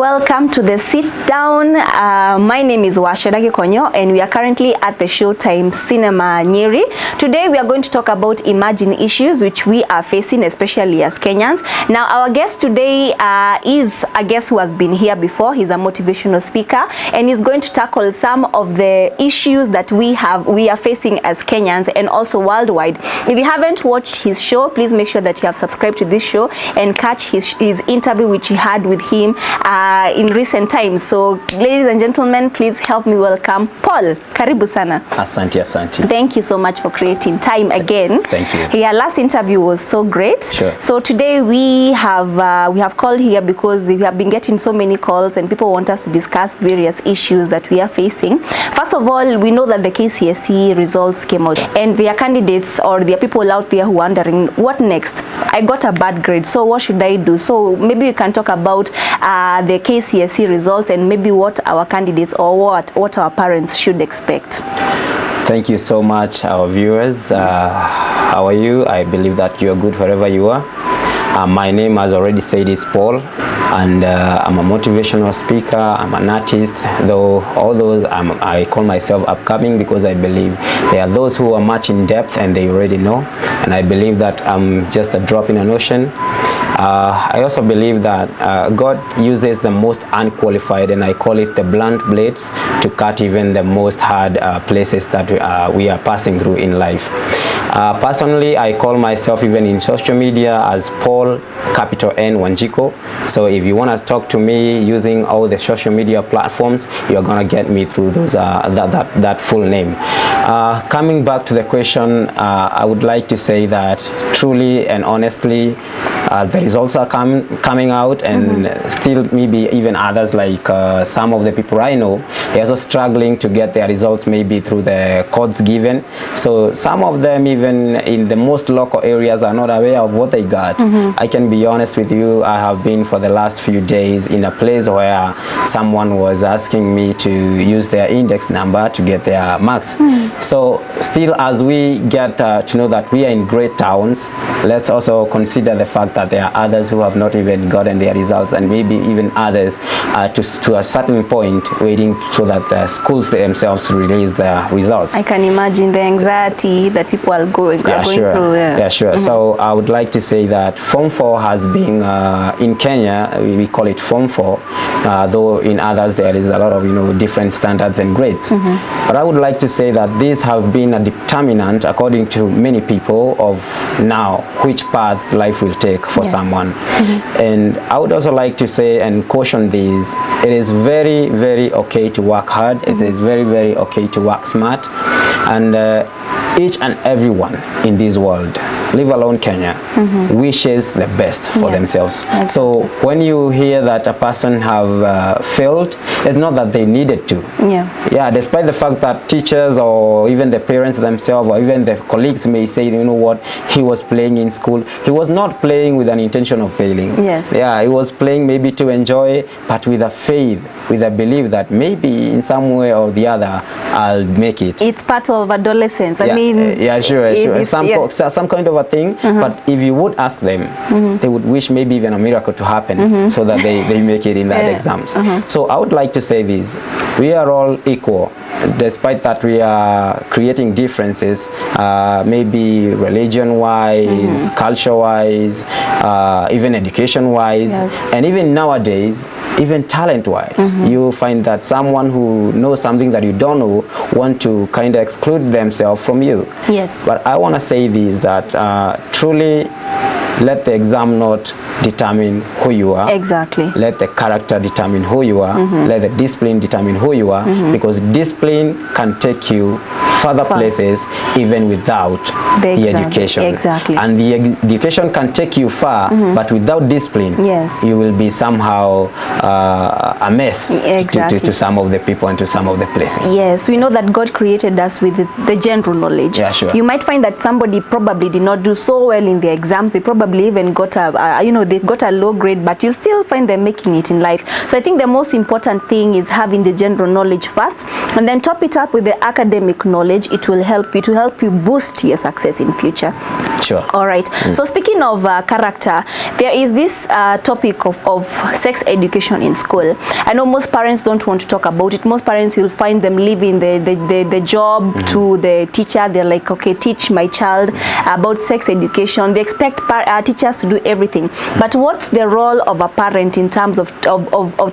Welcome to the sit down. My name is Washadagi Konyo and we are currently at the Showtime Cinema Nyeri. Today we are going to talk about emerging issues which we are facing, especially as Kenyans. Now our guest today is a guest who has been here before. He's a motivational speaker and he's going to tackle some of the issues that we are facing as Kenyans and also worldwide. If you haven't watched his show, please make sure that you have subscribed to this show and catch his interview which he had with him in recent times. So ladies and gentlemen, please help me welcome Paul. Karibu sana. Asante, asante. Thank you so much for creating time again. Thank you. Yeah, last interview was so great. Sure. So today we have called here because we have been getting so many calls and people want us to discuss various issues that we are facing. First of all, we know that the KCSE results came out and there are candidates or there are people out there who are wondering what next. I got a bad grade, so what should I do? So maybe we can talk about the KCSE results and maybe what our candidates or what our parents should expect. Thank you so much, our viewers. How are you? I believe that you are good wherever you are. My name, as already said, is Paul, and I'm a motivational speaker. I'm an artist, though all those I call myself upcoming because I believe there are those who are much in depth and they already know, and I believe that I'm just a drop in an ocean. I also believe that God uses the most unqualified, and I call it the blunt blades, to cut even the most hard places that we are passing through in life. Personally, I call myself even in social media as Paul, capital N Wanjiko. So if you want to talk to me using all the social media platforms, you're gonna get me through those that full name. Coming back to the question, I would like to say that truly and honestly, the results are coming out, and still maybe even others like some of the people I know, they're also struggling to get their results maybe through the codes given. So some of them even in the most local areas are not aware of what they got. I can be honest with you, I have been for the last few days in a place where someone was asking me to use their index number to get their marks. So still, as we get to know that we are in great towns, let's also consider the fact that there are others who have not even gotten their results, and maybe even others to a certain point waiting so that the schools themselves release their results. I can imagine the anxiety that people are going through. Yeah, sure. So I would like to say that Form 4 has been in Kenya, we call it Form 4, though in others there is a lot of different standards and grades. But I would like to say that these have been a determinant, according to many people, of now which path life will take for someone. And I would also like to say and caution these, it is very, very okay to work hard. It is very, very okay to work smart, and each and everyone in this world, leave alone Kenya, wishes the best for themselves. So when you hear that a person have failed, it's not that they needed to. Despite the fact that teachers or even the parents themselves or even the colleagues may say, you know what, he was playing in school. He was not playing with an intention of failing. He was playing maybe to enjoy, but with a faith, with a belief that maybe in some way or the other I'll make it. It's part of adolescence. I mean, sure. Some kind of a thing. But if you would ask them, they would wish maybe even a miracle to happen so that they make it in that exams. So I would like to say this: we are all equal, despite that we are creating differences, maybe religion-wise, culture-wise, even education-wise, and even nowadays, even talent-wise. You find that someone who knows something that you don't know want to kind of exclude themselves from you. But I want to say this, that truly, let the exam not determine who you are. Let the character determine who you are. Let the discipline determine who you are, because discipline can take you further places even without the education. And the education can take you far, but without discipline, you will be somehow a mess to some of the people and to some of the places. We know that God created us with the general knowledge. You might find that somebody probably did not do so well in the exams. They probably even got they got a low grade, but you still find them making it in life. So I think the most important thing is having the general knowledge first, and then top it up with the academic knowledge. knowledge, it will help you boost your success in future. Sure. All right. So speaking of character, there is this topic of sex education in school. I know most parents don't want to talk about it. Most parents, you'll find them leaving the job to the teacher. They're like, okay, teach my child about sex education. They expect teachers to do everything. But what's the role of a parent in terms of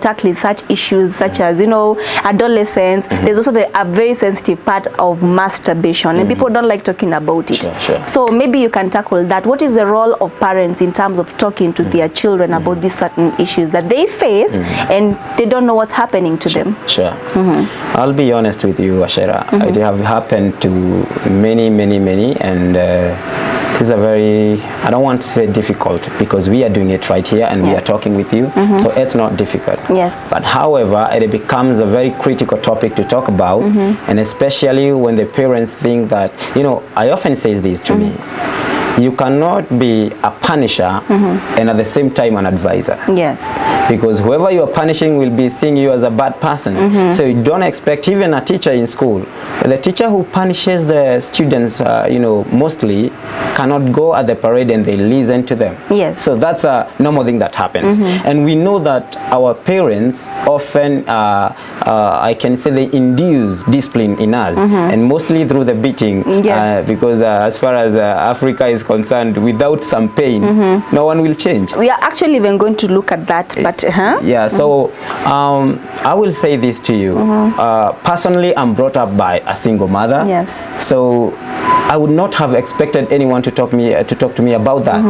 tackling such issues such as, you know, adolescence? There's also a very sensitive part of masturbation, and people don't like talking about it. Sure. So maybe you can tackle that. What is the role of parents in terms of talking to their children about these certain issues that they face and they don't know what's happening to them? Sure. I'll be honest with you, Ashera. It have happened to many, and this is a very, I don't want to say difficult, because we are doing it right here and we are talking with you, so it's not difficult. Yes. But however, it becomes a very critical topic to talk about, and especially when the parents think that, you know, I often say this to me, you cannot be a punisher and at the same time an advisor. Yes. Because whoever you are punishing will be seeing you as a bad person. So you don't expect even a teacher in school. The teacher who punishes the students, you know, mostly cannot go at the parade and they listen to them. Yes. So that's a normal thing that happens. And we know that our parents often, I can say, they induce discipline in us, and mostly through the beating. Because as far as Africa is concerned, without some pain, no one will change. We are actually even going to look at that, but yeah, so I will say this to you. Personally, I'm brought up by a single mother. Yes. So I would not have expected anyone to talk to me about that.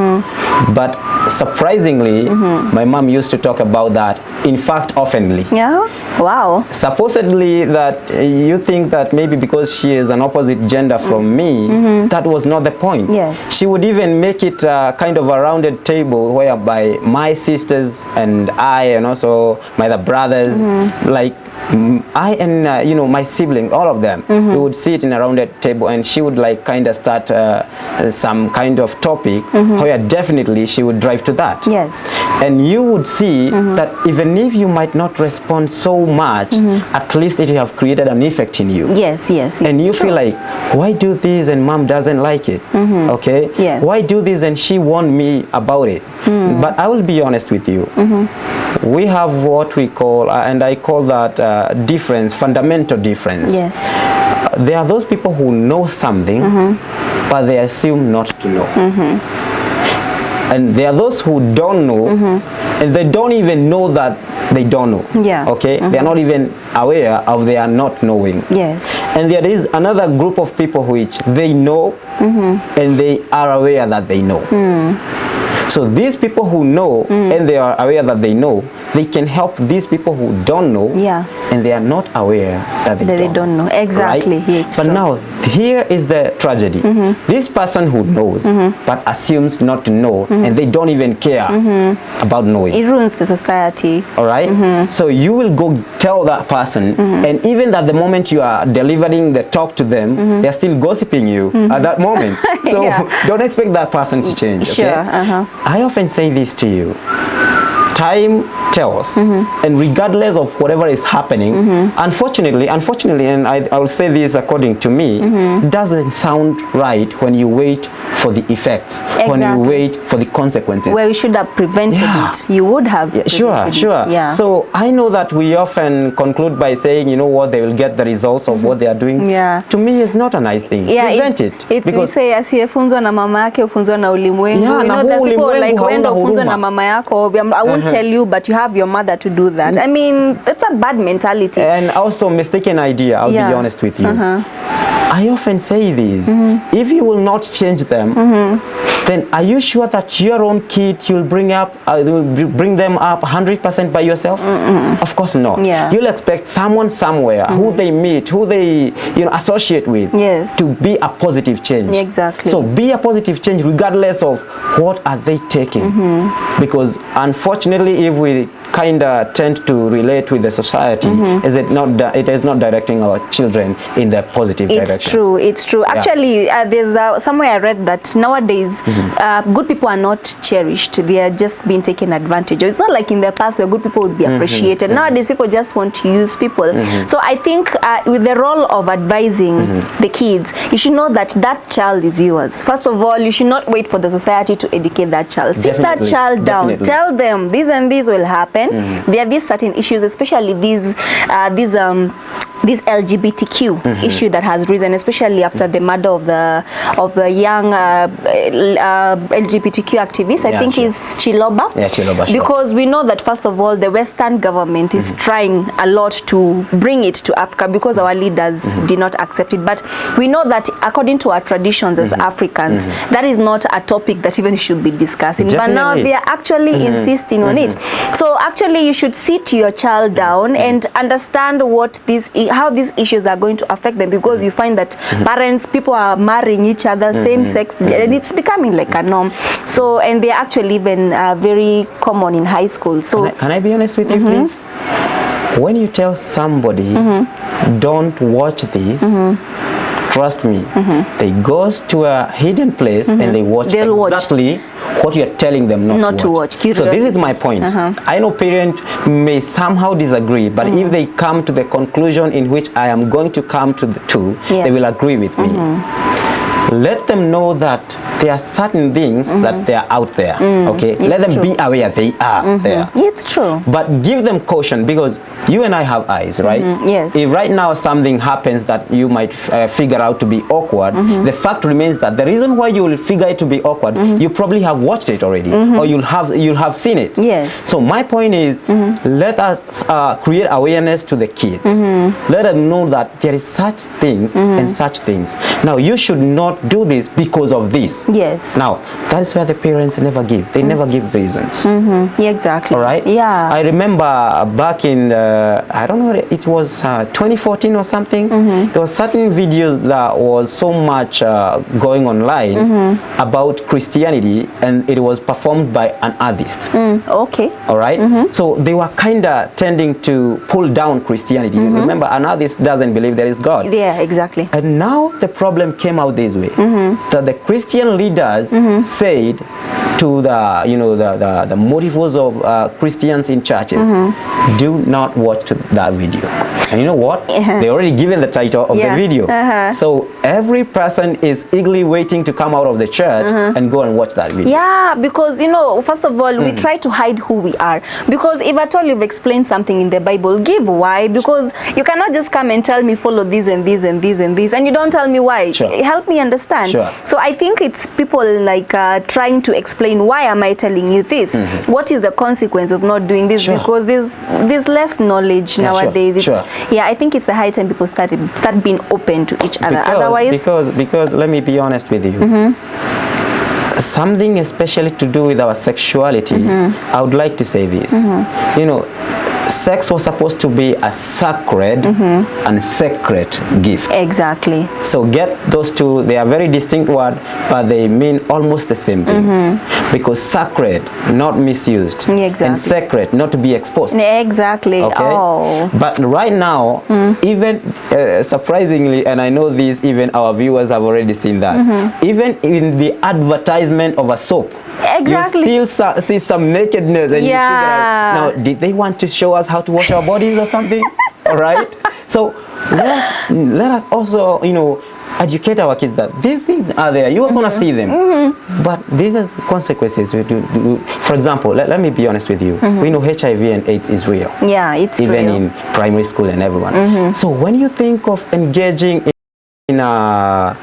But surprisingly, my mom used to talk about that, in fact, oftenly. Yeah. Wow. Supposedly that you think that maybe because she is an opposite gender from me, that was not the point. Yes. She would even make it kind of a rounded table whereby my sisters and I, and also my other brothers, like I and you know, my siblings, all of them, we would sit in a rounded table, and she would like kind of start some kind of topic where definitely she would drive to that. Yes. And you would see that even if you might not respond so much, at least it have created an effect in you. Yes. And you feel like, why do this and mom doesn't like it? Okay? Yes. Why do this and she warned me about it? But I will be honest with you. We have what we call, and I call that difference, fundamental difference. Yes. There are those people who know something, but they assume not to know. And there are those who don't know, and they don't even know that they don't know. Yeah. Okay? They are not even aware of their not knowing. Yes. And there is another group of people which they know, and they are aware that they know. So these people who know and they are aware that they know, they can help these people who don't know, and they are not aware that they don't know. Exactly. Right? Yeah, but true. now here is the tragedy. This person who knows but assumes not to know, and they don't even care about knowing. It ruins the society. All right. So you will go tell that person, and even at the moment you are delivering the talk to them, they are still gossiping you at that moment. So don't expect that person to change. Okay? Sure. I often say this to you. Time tells, and regardless of whatever is happening, unfortunately, and I will say this according to me, doesn't sound right when you wait for the effects, when you wait for the consequences. Where you should have prevented it. You would have prevented Sure. it. Yeah. So I know that we often conclude by saying, you know what, they will get the results of what they are doing. Yeah. To me, it's not a nice thing. Yeah, Prevent it. It's we say asiyefunzwa na mama yake ufunzwa na ulimwengu. Yeah, you na know, the people like ulimwengu wenda hauna ufunzwa na huruma. mama yako. I won't tell you, but you have your mother to do that. I mean, that's a bad mentality. And also mistaken idea, I'll be honest with you. I often say this, if you will not change them, then are you sure that your own kid you'll bring them up 100% by yourself? Of course not. Yeah. You'll expect someone somewhere who they meet, who they associate with, to be a positive change. Exactly. So be a positive change regardless of what are they taking. Because unfortunately, if we kind of tend to relate with the society, it is not directing our children in the positive direction. It's true. Actually, there's somewhere I read that nowadays good people are not cherished. They are just being taken advantage of. It's not like in the past where good people would be appreciated. Nowadays, people just want to use people. So I think with the role of advising the kids, you should know that that child is yours. First of all, you should not wait for the society to educate that child. Sit that child down. Tell them this and this will happen. There are these certain issues, especially these LGBTQ issue that has risen, especially after the murder of the young LGBTQ activist. I think is Chiloba. Yeah, Chiloba. Because we know that first of all, the Western government is trying a lot to bring it to Africa because our leaders did not accept it. But we know that according to our traditions as Africans, that is not a topic that even should be discussing. But now they are actually insisting on it. So actually, you should sit your child down and understand what how these issues are going to affect them, because you find that parents, people are marrying each other, same sex, and it's becoming like a norm. So, and they're actually even very common in high school. So, can I be honest with you, please? When you tell somebody, don't watch this, trust me, they goes to a hidden place and they watch exactly what you're telling them not to watch. So this is my point. I know parents may somehow disagree, but if they come to the conclusion in which I am going to come to, they will agree with me. Let them know that there are certain things that they are out there. Okay, let them be aware they are there. It's true. But give them caution, because you and I have eyes, right? Yes. If right now something happens that you might figure out to be awkward, the fact remains that the reason why you will figure it to be awkward, you probably have watched it already, or you'll have seen it. Yes. So my point is, let us create awareness to the kids. Let them know that there is such things and such things. Now you should not do this because of this. Yes. Now that is where the parents never give. They never give reasons. Yeah, exactly. All right. Yeah. I remember back in I don't know, it was 2014 or something. There was certain videos that was so much going online about Christianity, and it was performed by an artist. Okay. All right. So they were kind of tending to pull down Christianity. Remember, an artist doesn't believe there is God. Yeah, exactly. And now the problem came out this way, that the Christian leaders said to the motives of Christians in churches, do not watch that video. And you know what? They already given the title of the video. So every person is eagerly waiting to come out of the church and go and watch that video. Yeah, because first of all, we try to hide who we are. Because if at all you've explained something in the Bible, give why. Because you cannot just come and tell me follow this and this and this and this, and you don't tell me why. Help me understand. So I think it's people like trying to explain, why am I telling you this? What is the consequence of not doing this? Because there's less knowledge nowadays. Yeah, I think it's a high time people start being open to each other. Otherwise, because let me be honest with you. Something especially to do with our sexuality, I would like to say this. Sex was supposed to be a sacred and sacred gift. Exactly. So get those two, they are very distinct words, but they mean almost the same thing. Because sacred, not misused. Exactly. And sacred, not to be exposed. Exactly. Okay? Oh. But right now, even surprisingly, and I know this, even our viewers have already seen that, even in the advertisement of a soap, you still see some nakedness, and you figure out, now, did they want to show us how to wash our bodies or something? All right. So let us also, educate our kids that these things are there. You are gonna see them, but these are consequences. We do. For example, let me be honest with you. We know HIV and AIDS is real. Yeah, it's even real. in primary school and everyone. So when you think of engaging in a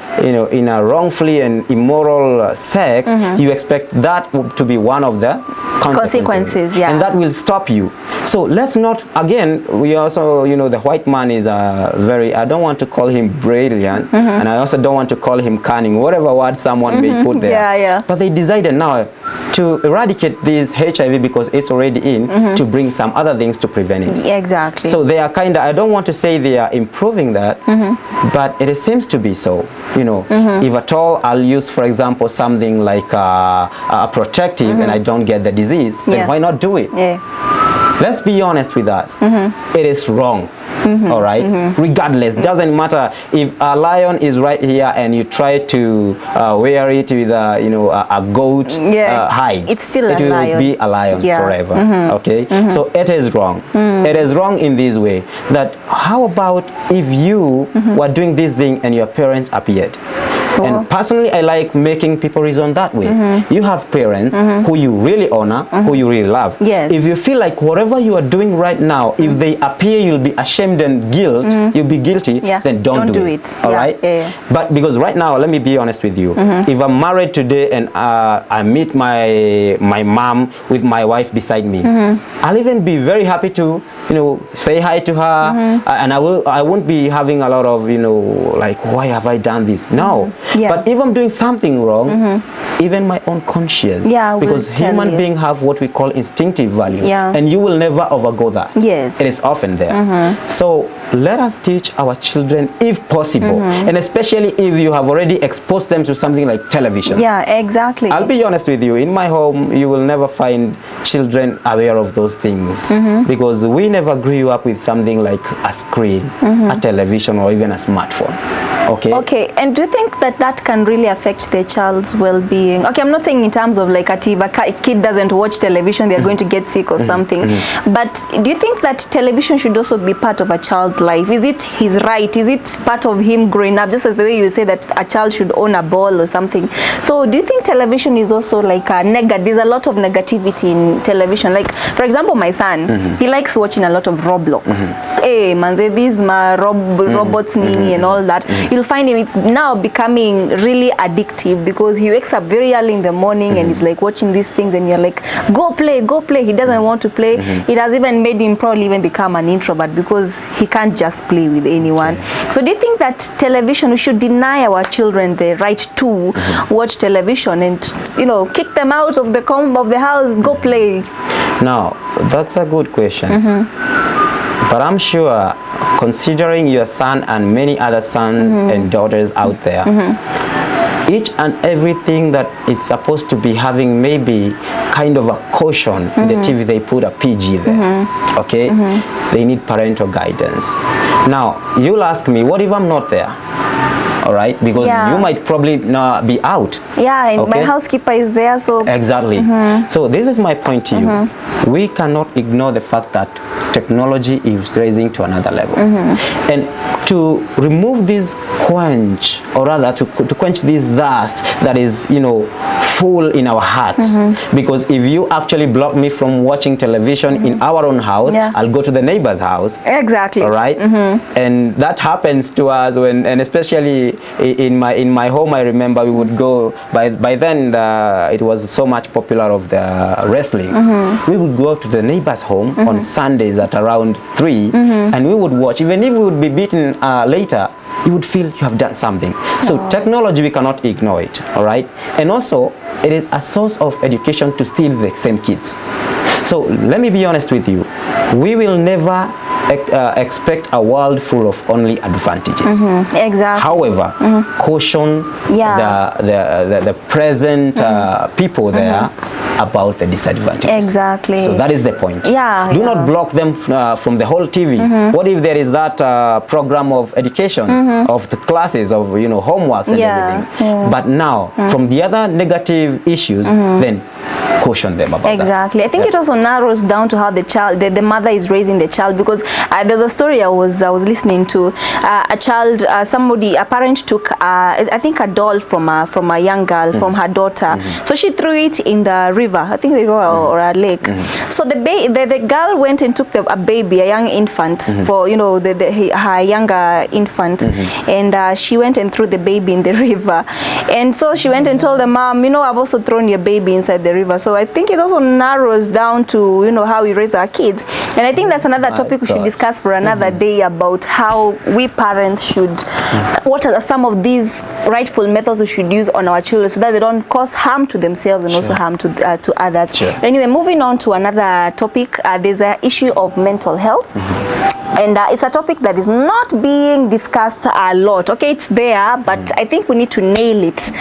wrongfully and immoral sex, you expect that to be one of the consequences, yeah, and that will stop you. So let's not, again, we also, the white man is I don't want to call him brilliant, and I also don't want to call him cunning, whatever word someone may put there. But they decided now to eradicate this HIV because it's already in, to bring some other things to prevent it. Exactly. So they are I don't want to say they are improving that, but it seems to be so. If at all I'll use, for example, something like a protective and I don't get the disease, then why not do it? Let's be honest with us. It is wrong. all right? Regardless, doesn't matter if a lion is right here and you try to wear it with a goat hide. It's still it a lion. It will be a lion forever. Okay, so it is wrong. It is wrong in this way. That how about if you were doing this thing and your parents appeared? And personally, I like making people reason that way. You have parents who you really honor, who you really love. Yes. If you feel like whatever you are doing right now, if they appear, you'll be ashamed and you'll be guilty, then don't do it. All right? But because right now, let me be honest with you. If I'm married today and I meet my mom with my wife beside me, I'll even be very happy to say hi to her, and I won't be having a lot of like, why have I done this? No. But if I'm doing something wrong, even my own conscience, because human beings have what we call instinctive value, and you will never overgo that. Yes, it is often there. So let us teach our children if possible, and especially if you have already exposed them to something like television. Yeah, exactly. I'll be honest with you, in my home you will never find children aware of those things, because we never grew up with something like a screen, a television, or even a smartphone. Okay, and do you think that that can really affect their child's well-being? Okay, I'm not saying in terms of like if a kid doesn't watch television, they're going to get sick or something, but do you think that television should also be part of a child's life? Is it his right? Is it part of him growing up, just as the way you say that a child should own a ball or something? So do you think television is also like a there's a lot of negativity in television? Like, for example, my son, he likes watching a lot of Roblox. Hey, manze, these robots nini and all that. You'll find him, it's now becoming really addictive, because he wakes up very early in the morning and he's like watching these things, and you're like, go play. He doesn't want to play. It has even made him probably even become an introvert, because he can't just play with anyone. So do you think that television, we should deny our children the right to watch television and kick them out of the house, go play? Now, that's a good question. But I'm sure, considering your son and many other sons and daughters out there, each and everything that is supposed to be having maybe kind of a caution in the TV, they put a PG there. Okay? They need parental guidance. Now, you'll ask me, what if I'm not there? All right, because you might probably not be out. Yeah, and my housekeeper is there, so exactly. So this is my point to you. We cannot ignore the fact that technology is raising to another level, and to remove this quench, or rather to quench this thirst that is full in our hearts. Because if you actually block me from watching television in our own house, I'll go to the neighbor's house. Exactly. All right. And that happens to us and especially in my home. I remember we would go by then. It was so much popular of the wrestling. We would go to the neighbor's home on Sundays at around 3, and we would watch. Even if we would be beaten later, you would feel you have done something. So technology, we cannot ignore it. All right. And also, it is a source of education to still the same kids. So let me be honest with you. We will never expect a world full of only advantages. Exactly. However, caution the present people there about the disadvantages. Exactly. So that is the point. Do not block them from the whole TV. What if there is that program of education, of the classes, of homeworks and everything? But now, from the other negative issues, then caution them about that. Exactly. I think it also narrows down to how the mother is raising the child, because there's a story I was listening to. A child, a parent took I think a doll from a young girl, from her daughter. So she threw it in the river, I think the river or a lake. So the girl went and took a baby, a young infant, for her younger infant, and she went and threw the baby in the river. And so she went and told the mom, I've also thrown your baby inside the river. So I think it also narrows down to how we raise our kids. And I think that's another topic we should discuss for another day, about how we parents should, what are some of these rightful methods we should use on our children, so that they don't cause harm to themselves and also harm to others. Anyway, moving on to another topic, there's an issue of mental health. And it's a topic that is not being discussed a lot. Okay, it's there, but I think we need to nail it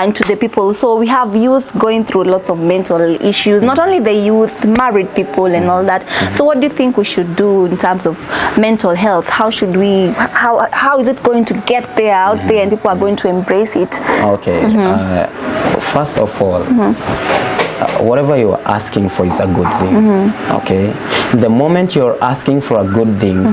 into the people. So we have youth going through lots of mental issues, not only the youth, married people and all that. So what do you think we should do in terms of mental health? How should we, how is it going to get there out there and people are going to embrace it? Okay, first of all, whatever you're asking for is a good thing. Okay, the moment you're asking for a good thing,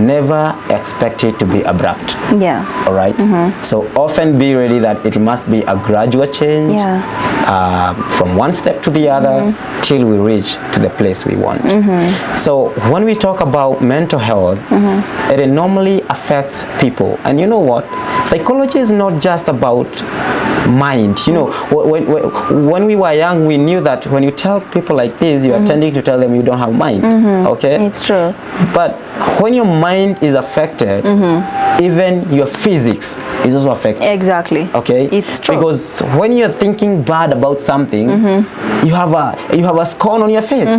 never expect it to be abrupt. Yeah. All right. So often be ready that it must be a gradual change. From one step to the other till we reach to the place we want. So when we talk about mental health, it normally affects people. And you know what? Psychology is not just about mind. You know, when we were young, we knew that when you tell people like this, you are tending to tell them you don't have mind. Okay, it's true. But when your mind is affected, even your physics is also affected. Exactly. Okay, it's true. Because when you're thinking bad about something, you have a scorn on your face.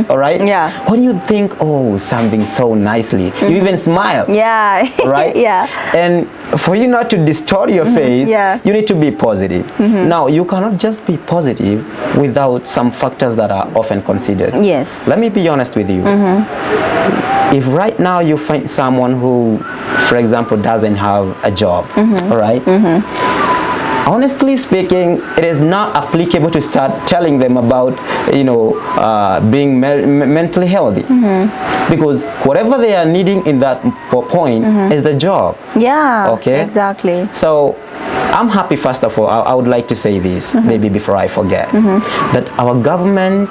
All right. Yeah. When you think, oh, something so nicely, you even smile. Yeah. Right. Yeah. And for you not to distort your face, you need to be positive. Now, you cannot just be positive without some factors that are often considered. Yes. Let me be honest with you. If right now you find someone who, for example, doesn't have a job, all right? Honestly speaking, it is not applicable to start telling them about, you know, being mentally healthy. Because whatever they are needing in that point is the job. Yeah, okay? Exactly. So I'm happy, first of all, I would like to say this, maybe before I forget, that our government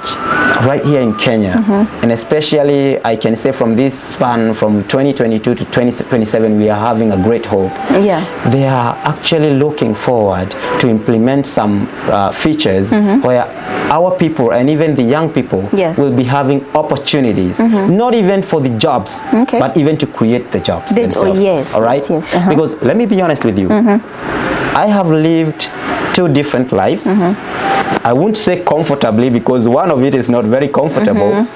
right here in Kenya, and especially I can say from this span from 2022 to 2027, we are having a great hope. Yeah. They are actually looking forward to implement some features where our people and even the young people will be having opportunities, not even for the jobs, but even to create the jobs themselves. Oh, yes. All right? Yes, Because let me be honest with you, I have lived two different lives. I won't say comfortably because one of it is not very comfortable,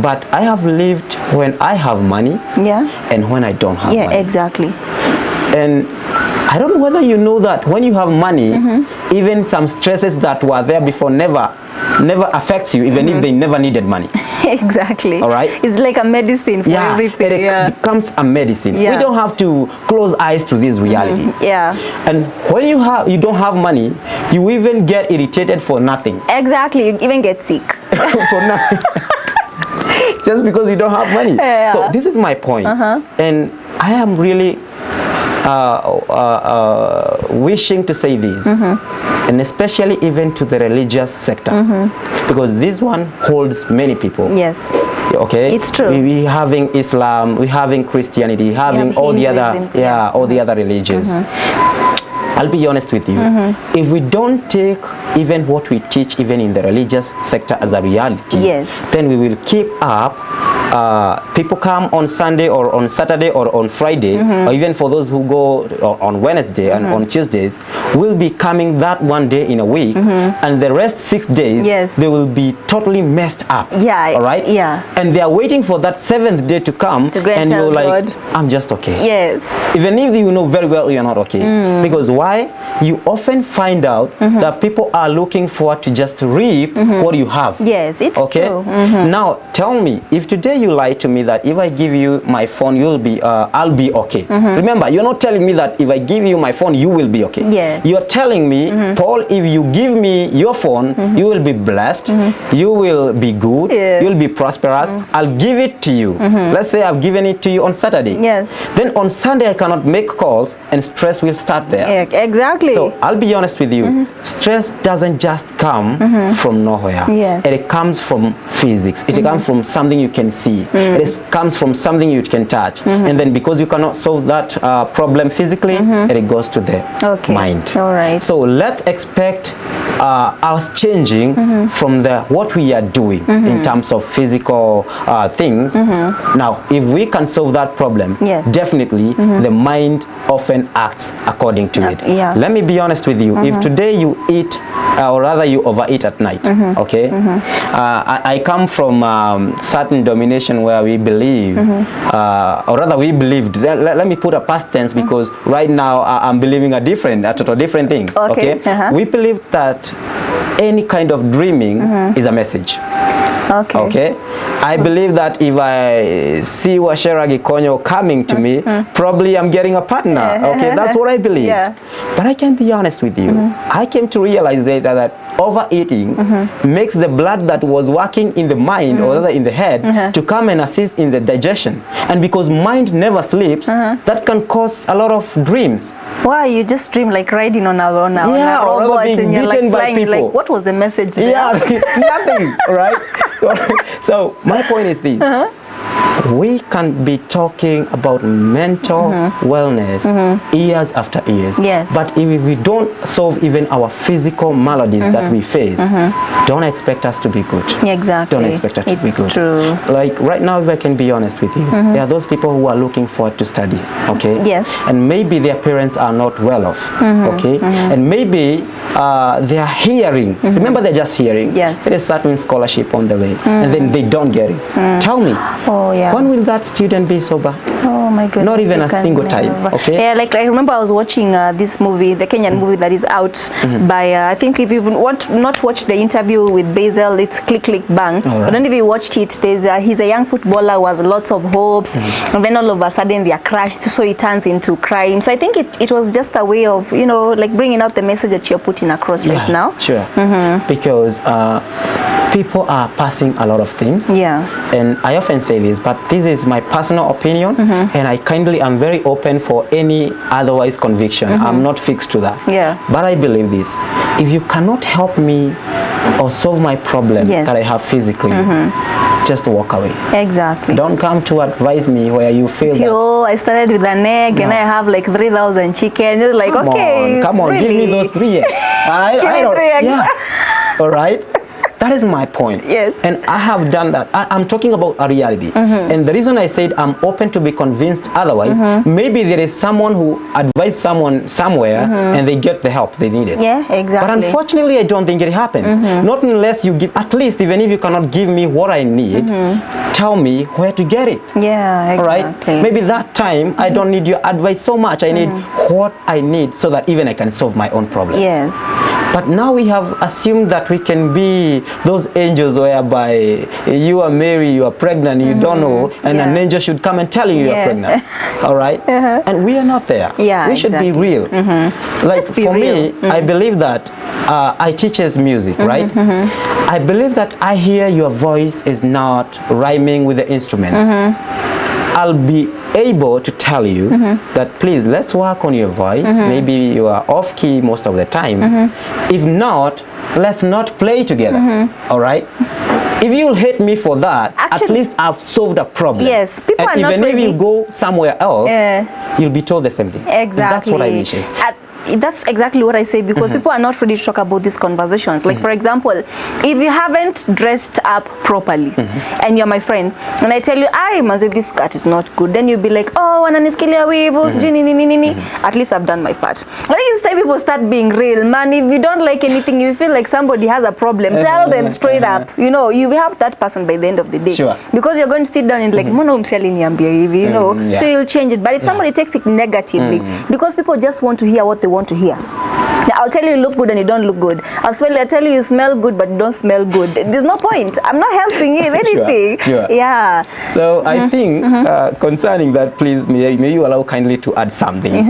but I have lived when I have money and when I don't have money. Yeah, exactly. And I don't know whether you know that when you have money, even some stresses that were there before never affects you, even if they never needed money. Exactly. All right. It's like a medicine for everything. It becomes a medicine. We don't have to close eyes to this reality. And when you don't have money, you even get irritated for nothing. Exactly. You even get sick. For nothing. Just because you don't have money. So this is my point. And I am really wishing to say this, and especially even to the religious sector, because this one holds many people. Yes. Okay, it's true. We having Islam, we having Christianity, having all the other all the other religions. I'll be honest with you, if we don't take even what we teach even in the religious sector as a reality, then we will keep up. People come on Sunday or on Saturday or on Friday, or even for those who go on Wednesday and on Tuesdays, will be coming that one day in a week, and the rest 6 days they will be totally messed up. All right. And they are waiting for that 7th day to come, and you're like, I'm just okay. Even if you know very well you're not okay, because why? You often find out that people are looking forward to just reap what you have. Yes, it's true. Now tell me, if today you lie to me that if I give you my phone, you'll be, I'll be okay. Remember, you're not telling me that if I give you my phone, you will be okay. You're telling me, Paul, if you give me your phone, you will be blessed, you will be good, you'll be prosperous. I'll give it to you. Let's say I've given it to you on Saturday. Then on Sunday I cannot make calls, and stress will start there. Exactly. So I'll be honest with you, stress doesn't just come from nowhere. It comes from physics. It comes from something you can see. It comes from something you can touch. And then because you cannot solve that problem physically, it goes to the mind. All right. So let's expect us changing from what we are doing in terms of physical things. Now, if we can solve that problem, definitely the mind often acts according to it. Let me be honest with you. If today you eat or rather you overeat at night. Okay. I come from certain domination where we believe, or rather we believed. Let me put a past tense because right now I'm believing a total different thing. Okay. We believe that any kind of dreaming is a message. Okay. I believe that if I see Washera Gikonyo coming to me, probably I'm getting a partner. Okay, that's what I believe. But I can be honest with you. I came to realize later that overeating makes the blood that was working in the mind or rather in the head to come and assist in the digestion. And because mind never sleeps, that can cause a lot of dreams. Why you just dream like riding on a robot and you're like flying? Like, what was the message there? Yeah, nothing, right? So my point is this. We can be talking about mental wellness years after years. But if we don't solve even our physical maladies that we face, don't expect us to be good. Exactly. Don't expect us to be good. True. Like right now, if I can be honest with you, there are those people who are looking forward to study. Okay. And maybe their parents are not well off. Okay. And maybe they are hearing. Remember, they're just hearing. There is certain scholarship on the way, and then they don't get it. Tell me. When will that student be sober? Oh my goodness. Not even a single time. Okay. Yeah, like I remember I was watching this movie, the Kenyan movie that is out by I think if you not watched the interview with Basil, it's Click Click Bang. I don't know if you watched it. He's a young footballer who has lots of hopes, and then all of a sudden they are crushed, so it turns into crime. So I think it was just a way of, you know, like bringing out the message that you're putting across right now. Sure. Because people are passing a lot of things. And I often say this, but this is my personal opinion, and I kindly am very open for any otherwise conviction. I'm not fixed to that. But I believe this. If you cannot help me or solve my problem that I have physically, just walk away. Exactly. Don't come to advise me where you feel that I started with an egg and I have like 3,000 chicken. You're like, come on, give me those 3 eggs. I don't, 3 eggs. All right. That is my point. And I have done that. I'm talking about a reality. And the reason I said I'm open to be convinced otherwise, maybe there is someone who advised someone somewhere and they get the help they needed. But unfortunately, I don't think it happens. Not unless you give, at least even if you cannot give me what I need, tell me where to get it. All right? Maybe that time, I don't need your advice so much. I need what I need so that even I can solve my own problems. But now we have assumed that we can be those angels whereby you are Mary, you are pregnant, you don't know, and an angel should come and tell you you are pregnant. All right? And we are not there. We should be real. Like for me, I believe that I teaches music, right? I believe that I hear your voice is not rhyming with the instruments. I'll be able to tell you that please let's work on your voice. Maybe you are off key most of the time. If not, let's not play together. All right? If you'll hate me for that, actually, at least I've solved a problem. People and are even not if you go somewhere else, you'll be told the same thing. That's what I wish is. That's exactly what I say, because people are not ready to talk about these conversations. Like for example, if you haven't dressed up properly and you're my friend and I tell you, this skirt is not good, then you'll be like, oh, at least I've done my part. I think it's time people start being real, man. If you don't like anything, you feel like somebody has a problem, tell them straight up. You know, you have that person by the end of the day. Because you're going to sit down and like, you know, so you'll change it. But if somebody takes it negatively, because people just want to hear what they want to hear. I'll tell you you look good and you don't look good. As well, I'll tell you you smell good but you don't smell good. There's no point. I'm not helping you in anything. So I think concerning that, please, may you allow kindly to add something.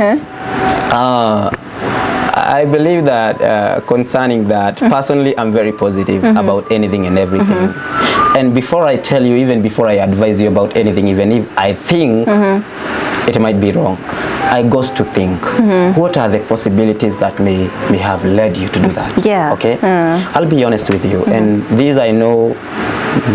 I believe that concerning that, personally, I'm very positive about anything and everything. And before I tell you, even before I advise you about anything, even if I think it might be wrong, I goes to think, what are the possibilities that may have led you to do that? Okay? I'll be honest with you, and these I know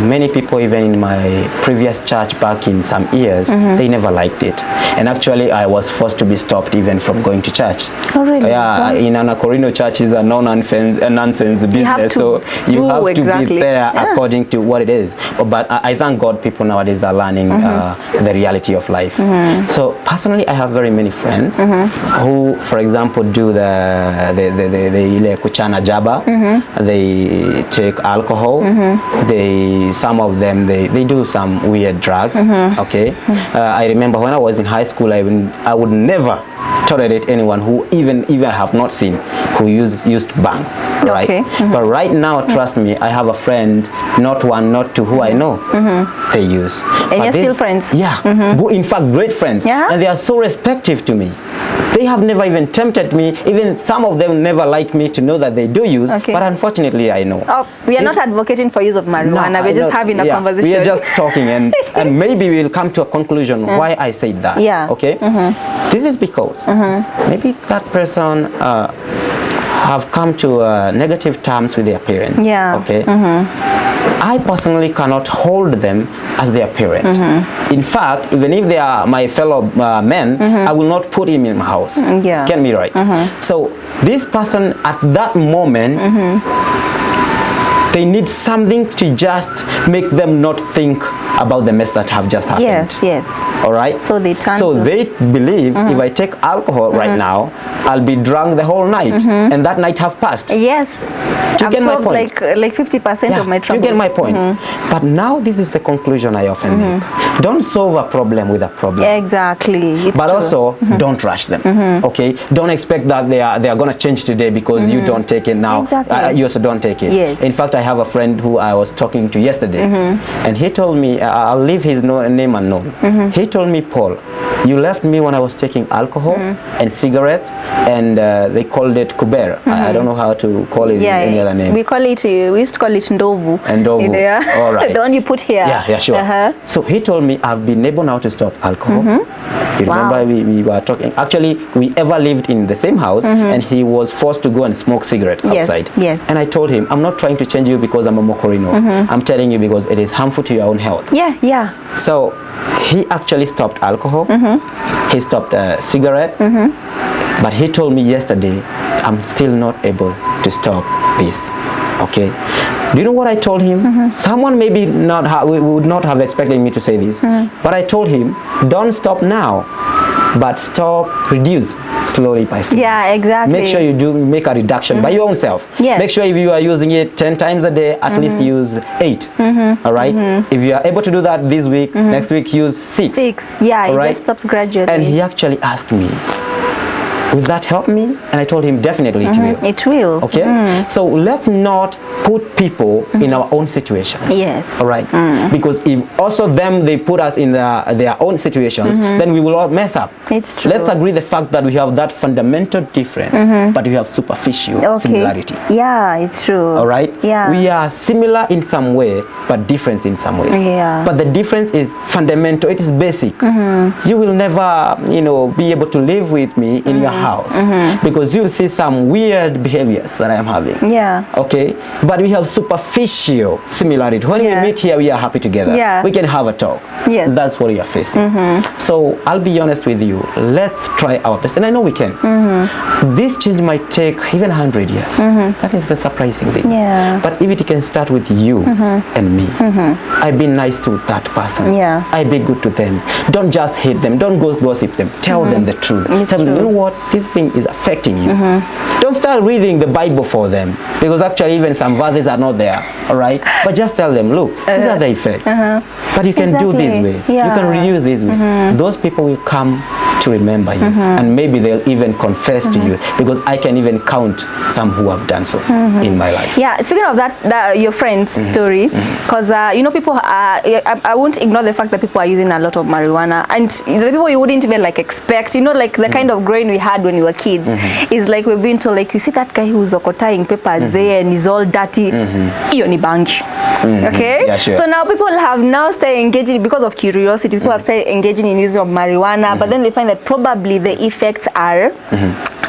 many people, even in my previous church back in some years, they never liked it. And actually, I was forced to be stopped even from going to church. Oh, really? Yeah, in an Akorino church is a nonsense business, so you have to be there according to what it is. But I thank God people nowadays are learning the reality of life. So personally, I have very many friends who, for example, do the ile kuchana jaba. They take alcohol. Some of them they do some weird drugs. Okay, I remember when I was in high school, I would never tolerate anyone who even have not seen who used bang. Right? Okay. But right now, trust me, I have a friend, not one, not two, who I know they use. And you're still friends? Yeah. In fact, great friends. Yeah? And they are so respectful to me. They have never even tempted me. Even some of them never like me to know that they do use. Okay. But unfortunately, I know. Oh, we are not advocating for use of marijuana. No, We're just having a conversation. We are just talking, and maybe we'll come to a conclusion why I said that. Yeah. Okay. This is because maybe that person have come to negative terms with their parents. Yeah. Okay. I personally cannot hold them as their parent. In fact, even if they are my fellow men, I will not put him in my house. Yeah. Get me right? So this person at that moment, they need something to just make them not think about the mess that have just happened. Yes, yes. All right. So they turn. So they believe if I take alcohol right now, I'll be drunk the whole night, and that night have passed. Yes. Do you get my point? Like 50% of my trouble. You get my point. But now this is the conclusion I often make. Don't solve a problem with a problem. Exactly. It's But true. also, don't rush them. Okay? Don't expect that they are going to change today because you don't take it now. Exactly. You also don't take it. Yes. In fact, I have a friend who I was talking to yesterday, and he told me, I'll leave his name unknown. He told me, Paul, you left me when I was taking alcohol and cigarettes, and they called it kuber. I don't know how to call it in any other name. We used to call it ndovu. Ndovu. Yeah. All right. The one you put here. Yeah, sure. So he told me I've been able now to stop alcohol. You remember we were talking. Actually, we ever lived in the same house, and he was forced to go and smoke cigarette outside. Yes. And I told him, I'm not trying to change you because I'm a mokorino. I'm telling you because it is harmful to your own health. Yeah, yeah. So he actually stopped alcohol. He stopped cigarette. But he told me yesterday, I'm still not able to stop this. Okay. Do you know what I told him? Someone maybe would not have expected me to say this, but I told him, don't stop now, but stop, reduce slowly by slowly. Yeah, exactly. Make sure you make a reduction by your own self. Yes. Make sure if you are using it 10 times a day, at least use 8. All right. If you are able to do that this week, next week use 6. 6. Yeah, it just stops gradually. And he actually asked me, will that help me? And I told him definitely it will. It will. Okay? So let's not put people in our own situations. Yes. All right? Because if also they put us in their own situations, then we will all mess up. It's true. Let's agree the fact that we have that fundamental difference, but we have superficial similarity. Yeah, it's true. All right? Yeah. We are similar in some way, but different in some way. Yeah. But the difference is fundamental. It is basic. You will never, be able to live with me in your house because you'll see some weird behaviors that I am having. Yeah. Okay? But we have superficial similarity. When we meet here, we are happy together. Yeah. We can have a talk. Yes. That's what we are facing. So I'll be honest with you. Let's try our best. And I know we can. This change might take even 100 years. That is the surprising thing. Yeah. But if it can start with you and me, I be nice to that person. Yeah. I be good to them. Don't just hate them. Don't go gossip them. Tell them the truth. Tell them, you know what? This thing is affecting you. Don't start reading the Bible for them because actually even some verses are not there. All right? But just tell them, look, these are the effects. But you can do this way. Yeah. You can reduce this way. Those people will come to remember you, and maybe they'll even confess to you because I can even count some who have done so in my life. Yeah, speaking of that your friend's story, because people are, I won't ignore the fact that people are using a lot of marijuana, and the people you wouldn't even expect, like the kind of growing we had when we were kids is like we've been told, you see that guy who's occupying papers there and he's all dirty, iyo ni bangi. Okay? Yeah, sure. So now people have started engaging because of curiosity. People have started engaging in use of marijuana, but then they find that probably the effects are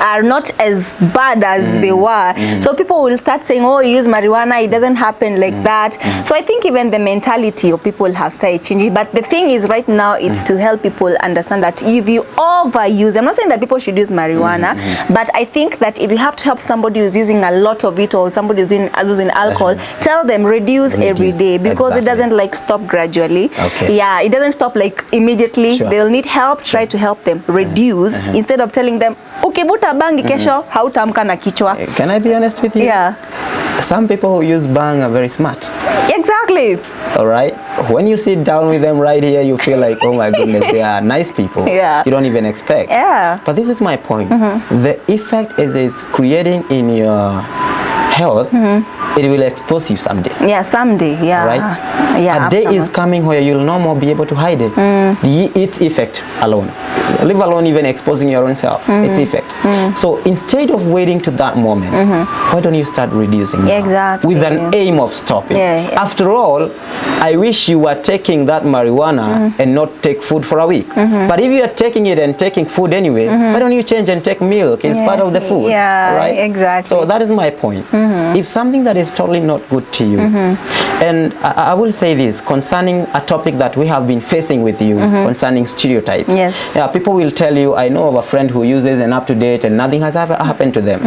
are not as bad as they were. So people will start saying, oh, you use marijuana, it doesn't happen like that. So I think even the mentality of people have started changing. But the thing is right now, it's to help people understand that if you overuse, I'm not saying that people should use marijuana, but I think that if you have to help somebody who's using a lot of it, or somebody who's using alcohol, tell them reduce every day, because it doesn't like stop gradually. Yeah, it doesn't stop like immediately. They'll need help. Try to help them reduce instead of telling them ukivuta bangi kesho hautamka na kichwa. Can I be honest with you? Yeah. Some people who use bang are very smart. Exactly. All right. When you sit down with them right here, you feel like, oh my goodness, they are nice people. Yeah. You don't even expect. Yeah. But this is my point. The effect it is creating in your health, it will expose you someday. Yeah, someday. Yeah. Right? Yeah. A day is coming where you'll no more be able to hide it. Its effect alone. Leave alone even exposing your own self. Its effect. So instead of waiting to that moment, why don't you start reducing now? Exactly. With an aim of stopping. After all, I wish you were taking that marijuana and not take food for a week. But if you are taking it and taking food anyway, why don't you change and take milk? It's part of the food. Yeah, right? Exactly. So that is my point. If something that is totally not good to you, and I will say this concerning a topic that we have been facing with you, concerning stereotypes. Yes. Yeah, people will tell you, I know of a friend who uses an up-to-date and nothing has ever happened to them.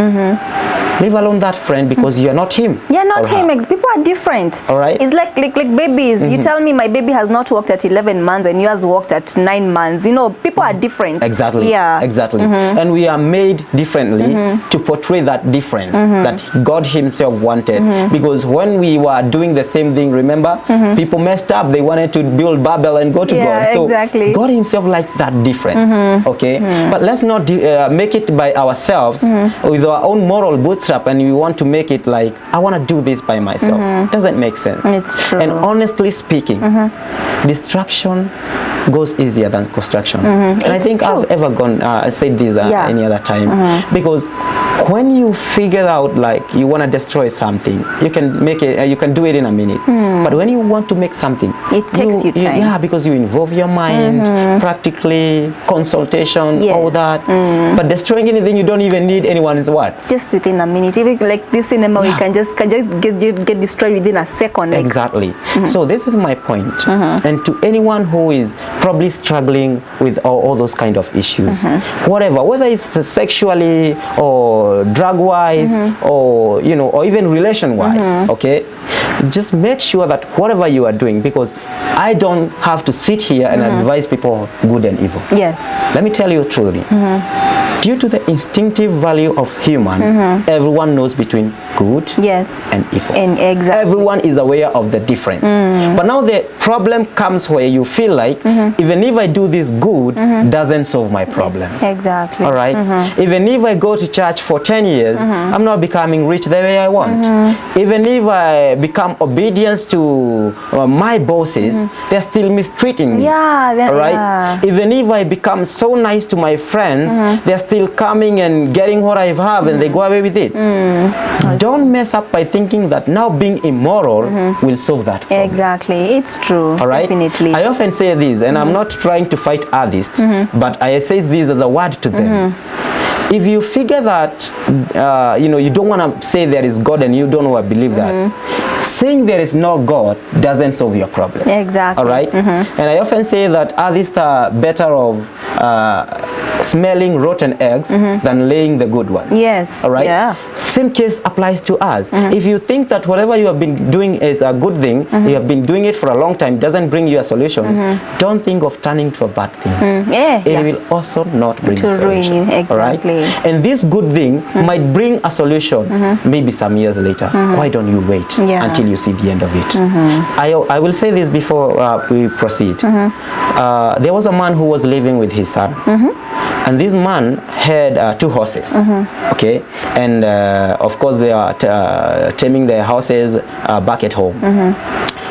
Leave alone that friend, because you are not him. You're not him. People are different. All right. It's like babies. You tell me my baby has not walked at 11 months and yours walked at 9 months. You know, people are different. Exactly. Yeah. Exactly. And we are made differently to portray that difference that God himself wanted. Because when we were doing the same thing, remember, people messed up. They wanted to build Babel and go to God. So God himself liked that difference. Okay. But let's not make it by ourselves with our own moral bootstrap, and we want to make it like, I want to do this by myself. Doesn't make sense. It's true. And honestly speaking, distraction goes easier than construction. And I think I've ever said this any other time, because when you figure out like you want to destroy something, you can make it, you can do it in a minute. But when you want to make something, it takes you time. Yeah, because you involve your mind, practically, consultation, all that. But destroying anything, you don't even need anyone's word. Just within a minute. Even like this cinema, we can just get destroyed within a second. Like. Exactly. So this is my point. And to anyone who is probably struggling with all those kind of issues, whatever, whether it's sexually or drug-wise, or you know, or even relation-wise, okay, just make sure that whatever you are doing, because I don't have to sit here and advise people good and evil. Yes. Let me tell you truly. Due to the instinctive value of human, everyone knows between good and evil. And everyone is aware of the difference. But now the problem comes where you feel like, even if I do this good, doesn't solve my problem. Exactly. All right. Even if I go to church for 10 years, I'm not becoming rich the way I want. Even if I become obedient to my bosses, they're still mistreating me. Yeah. All right. Even if I become so nice to my friends, they're still coming and getting what I have, and they go away with it. Don't mess up by thinking that now being immoral will solve that problem. Exactly. It's true. All right. Definitely. I often say this, and I'm not trying to fight atheists, but I say this as a word to them. If you figure that, you know, you don't want to say there is God and you don't want to believe that, saying there is no God doesn't solve your problem. Exactly. All right. And I often say that atheists are better off smelling rotten eggs than laying the good ones. Yes. All right. Yeah. Same case applies to us. If you think that whatever you have been doing is a good thing, you have been doing it for a long time, doesn't bring you a solution, don't think of turning to a bad thing. It will also not bring a solution. Ruin you. Exactly. All right? And this good thing might bring a solution maybe some years later. Why don't you wait until you see the end of it? I will say this before we proceed. There was a man who was living with his son. And this man had 2 horses, okay, and of course they are taming their horses back at home.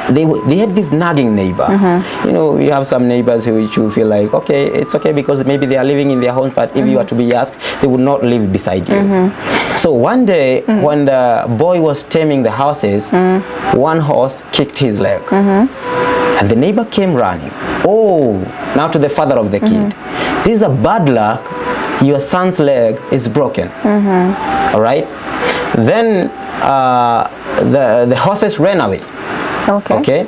They had this nagging neighbor. You know, you have some neighbors who you feel like, okay, it's okay because maybe they are living in their homes, but if you are to be asked, they would not live beside you. So one day when the boy was taming the horses, one horse kicked his leg. And the neighbor came running. Oh, now to the father of the kid. This is a bad luck your son's leg is broken. All right, then the horses ran away. Okay.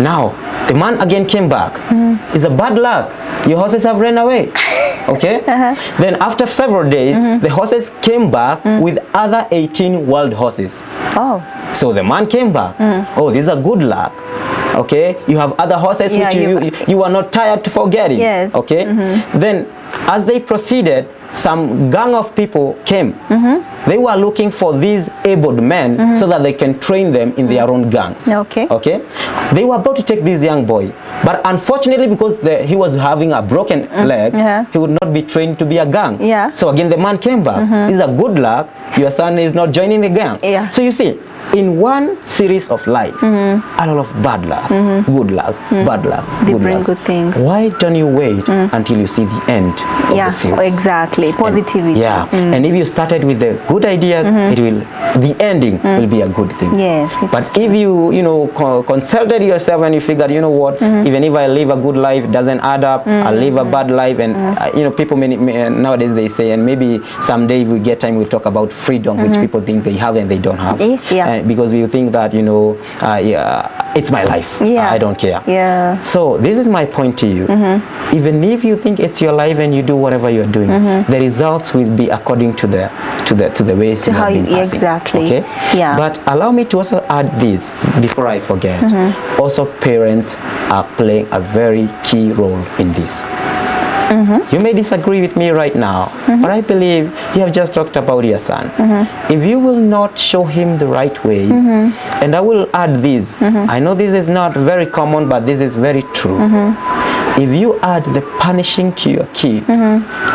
Now the man again came back. It's a bad luck. Your horses have run away. Okay. Then after several days, the horses came back with other 18 wild horses. Oh. So the man came back. Oh, this is a good luck. Okay, you have other horses which you are not tired to forgetting. Yes. Okay. Then as they proceeded, some gang of people came. They were looking for these able men so that they can train them in their own gangs. Okay. Okay. They were about to take this young boy, but unfortunately, because he was having a broken leg, he would not be trained to be a gang. Yeah. So again, the man came back. This is a good luck. Your son is not joining the gang. Yeah. So you see, in one series of life, a lot of bad lucks, good lucks, bad luck, They good bring lucks. good things. Why don't you wait until you see the end of the series? Exactly. Positivity. And if you started with the good ideas, the ending will be a good thing. Yes. But if you consulted yourself and you figured, you know what, even if I live a good life, it doesn't add up, I'll live a bad life, and people nowadays they say, and maybe someday if we get time we'll talk about freedom, which people think they have and they don't have. Because we think that it's my life. I don't care. So this is my point to you. Even if you think it's your life and you do whatever you're doing, the results will be according to the ways you have been passing. Exactly. Okay. But allow me to also add this before I forget. Also, parents are playing a very key role in this. You may disagree with me right now, but I believe you have just talked about your son. If you will not show him the right ways, and I will add this, I know this is not very common, but this is very true. If you add the punishing to your kid,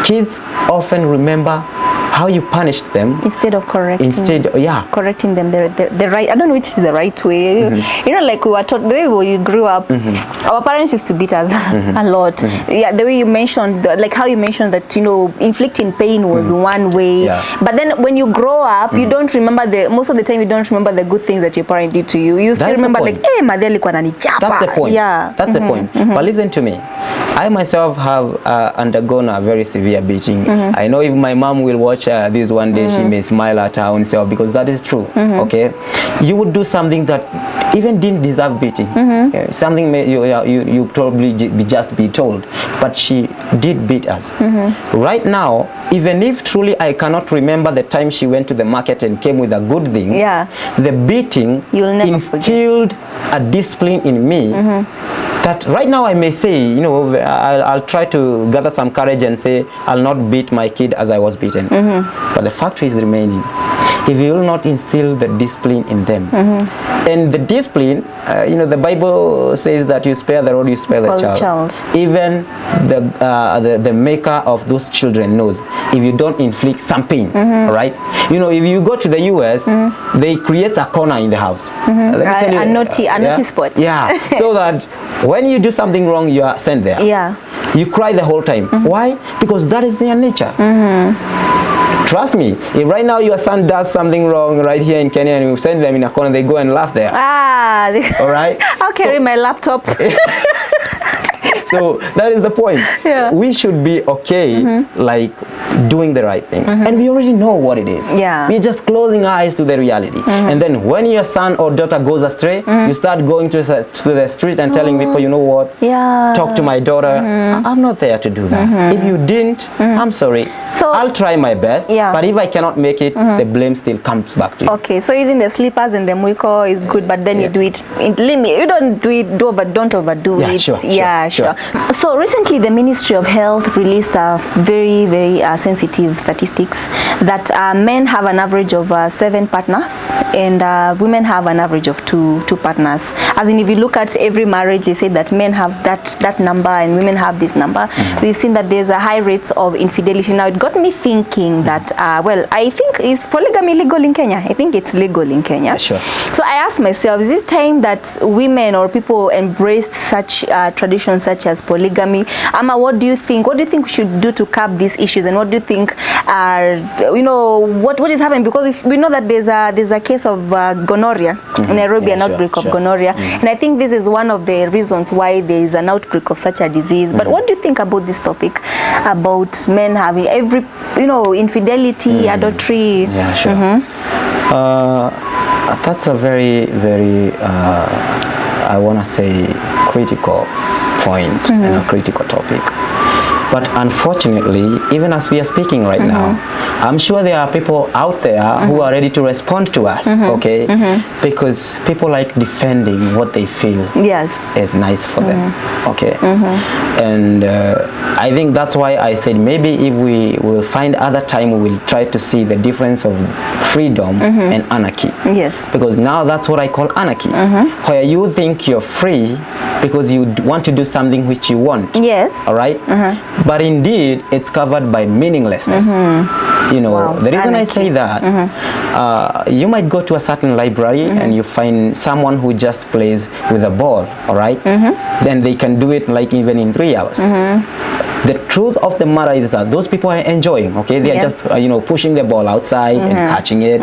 kids often remember how you punished them instead of correcting. Correcting them the right. I don't know which is the right way. You know, like we were taught the way we grew up. Our parents used to beat us a lot. The way you mentioned, like how you mentioned that inflicting pain was one way. But then when you grow up, you don't remember most of the time you don't remember the good things that your parent did to you. You still remember like, hey, madhe alikuwa ananichapa. That's the point. That's the point. But listen to me. I myself have undergone a very severe beating. I know if my mom will watch this one day, she may smile at her own self, because that is true. Okay, you would do something that even didn't deserve beating. Something you probably just be told, but she did beat us. Right now, even if truly I cannot remember the time she went to the market and came with a good thing, the beating instilled a discipline in me. That right now I may say, I'll try to gather some courage and say I'll not beat my kid as I was beaten. But the fact is remaining. If you will not instill the discipline in them, and the discipline, the Bible says that you spare the rod, you spare the child. Even the maker of those children knows if you don't inflict some pain, right? If you go to the US, they create a corner in the house. Let me tell you, a naughty spot. So that when you do something wrong, you are sent there. You cry the whole time. Why? Because that is their nature. Trust me, if right now your son does something wrong right here in Kenya and you send them in a corner, they go and laugh there. All right? I'll carry my laptop. So that is the point. We should be okay, like doing the right thing, and we already know what it is. We're just closing our eyes to the reality. And then when your son or daughter goes astray, you start going to the street and telling people, you know what? Talk to my daughter. I'm not there to do that. If you didn't, I'm sorry. So I'll try my best. But if I cannot make it, the blame still comes back to you. Okay, so using the slippers and the mwiko is good, but then you do it in limit. You don't do it, don't overdo it. Sure. So recently the Ministry of Health released very, very sensitive statistics that men have an average of 7 partners and women have an average of two partners. As in, if you look at every marriage, they say that men have that number and women have this number. We've seen that there's a high rates of infidelity. Now it got me thinking that I think, is polygamy legal in Kenya? I think it's legal in Kenya. Sure. So I asked myself, is it time that women or people embraced such traditions such as polygamy? Ama, what do you think we should do to curb these issues, and what do you think are what is happening? Because we know that there's a case case of gonorrhea in Nairobi, Yeah, an outbreak of sure. gonorrhea, and I think this is one of the reasons why there is an outbreak of such a disease. But what do you think about this topic, about men having every, infidelity, adultery? Yeah, sure. That's a very, very, I want to say, critical point and a critical topic. But unfortunately, even as we are speaking right now, I'm sure there are people out there who are ready to respond to us, okay? Because people like defending what they feel is nice for them, okay? And I think that's why I said maybe if we will find other time, we will try to see the difference of freedom and anarchy. Yes. Because now that's what I call anarchy, where you think you're free because you want to do something which you want. Yes. All right? But indeed, it's covered by meaninglessness. Wow. The reason I say that, you might go to a certain library and you find someone who just plays with a ball, all right? Then they can do it like even in 3 hours. The truth of the matter is that those people are enjoying, okay? They are just, pushing the ball outside and catching it,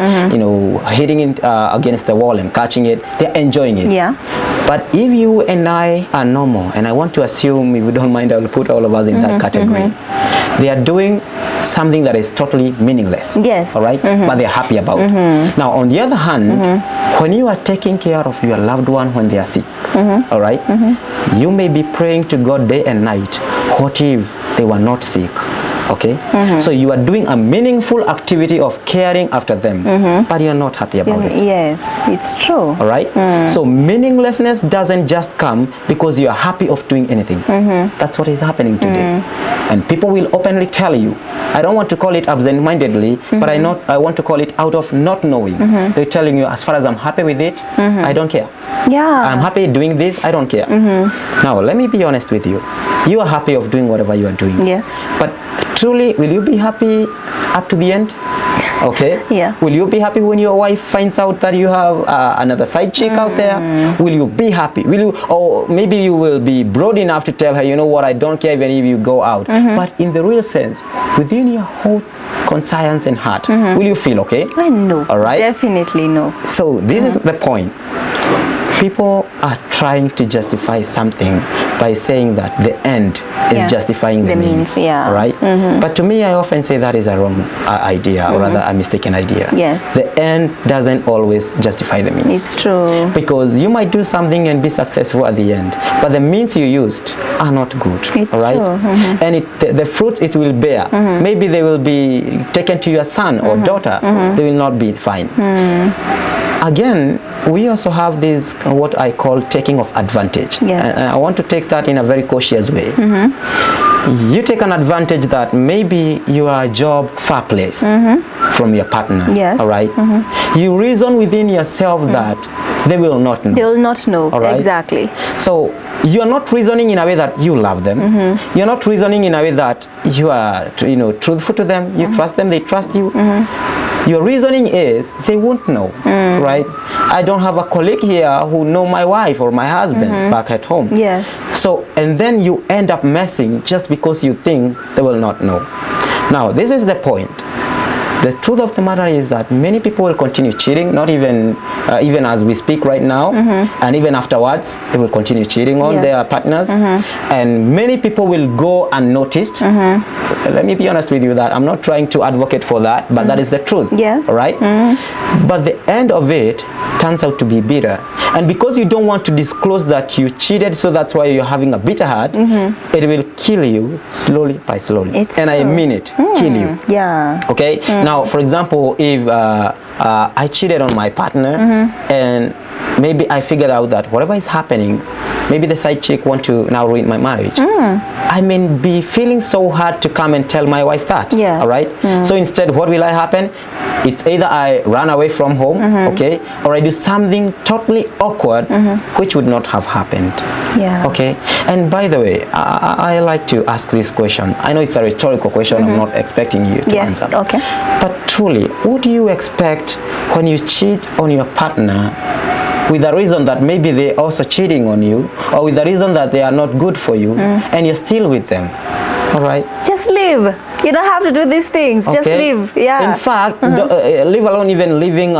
hitting it against the wall and catching it. They're enjoying it. Yeah. But if you and I are normal, and I want to assume, if you don't mind, I'll put all of us in that category. They are doing something that is totally meaningless. Yes. All right? But they're happy about. Now, on the other hand, when you are taking care of your loved one when they are sick, all right? You may be praying to God day and night. What if they were not sick? Okay, so you are doing a meaningful activity of caring after them, but you're not happy about it. Yes, it's true. All right, so meaninglessness doesn't just come because you are happy of doing anything. That's what is happening today, and people will openly tell you. I don't want to call it absent-mindedly, but I want to call it out of not knowing. They're telling you, as far as I'm happy with it, I don't care. Yeah, I'm happy doing this, I don't care. Now, let me be honest with you. You are happy of doing whatever you are doing. Yes. But truly, will you be happy up to the end? Okay. Yeah. Will you be happy when your wife finds out that you have another side chick out there? Will you be happy? Will you, or maybe you will be broad enough to tell her, you know what, I don't care even if you go out. But in the real sense, within your whole conscience and heart, will you feel okay? I know. All right. Definitely no. So this is the point. People are trying to justify something by saying that the end is justifying the means. Yeah. Right? But to me, I often say that is a wrong idea, or rather a mistaken idea. Yes. The end doesn't always justify the means. It's true. Because you might do something and be successful at the end, but the means you used are not good. It's all right? true. And the fruit it will bear, maybe they will be taken to your son or daughter, they will not be fine. Again, we also have this, what I call taking of advantage. Yes. And I want to take that in a very cautious way. You take an advantage that maybe you are a job far place from your partner. Yes. All right. You reason within yourself that they will not know. They will not know. All right? Exactly. So you are not reasoning in a way that you love them. You're not reasoning in a way that you are, truthful to them. You trust them. They trust you. Your reasoning is they won't know, right? I don't have a colleague here who know my wife or my husband back at home. Yeah. So, and then you end up messing just because you think they will not know. Now, this is the point. The truth of the matter is that many people will continue cheating, not even as we speak right now, and even afterwards, they will continue cheating on their partners, and many people will go unnoticed. Let me be honest with you that I'm not trying to advocate for that, but that is the truth. Yes. All right? But the end of it turns out to be bitter. And because you don't want to disclose that you cheated, so that's why you're having a bitter heart, it will kill you slowly by slowly. It's and true. I mean it, kill you. Yeah. Okay? Now, for example, if I cheated on my partner and maybe I figured out that whatever is happening, maybe the side chick want to now ruin my marriage. I may be feeling so hard to come and tell my wife that. Yes. All right? So instead, what will I happen? It's either I run away from home, okay, or I do something totally awkward, which would not have happened. Yeah. Okay. And by the way, I like to ask this question. I know it's a rhetorical question. I'm not expecting you to answer. Okay. But truly, what do you expect when you cheat on your partner with the reason that maybe they're also cheating on you, or with the reason that they are not good for you, and you're still with them? All right. Just leave. You don't have to do these things. Okay. Just leave. Yeah. In fact, leave alone even living,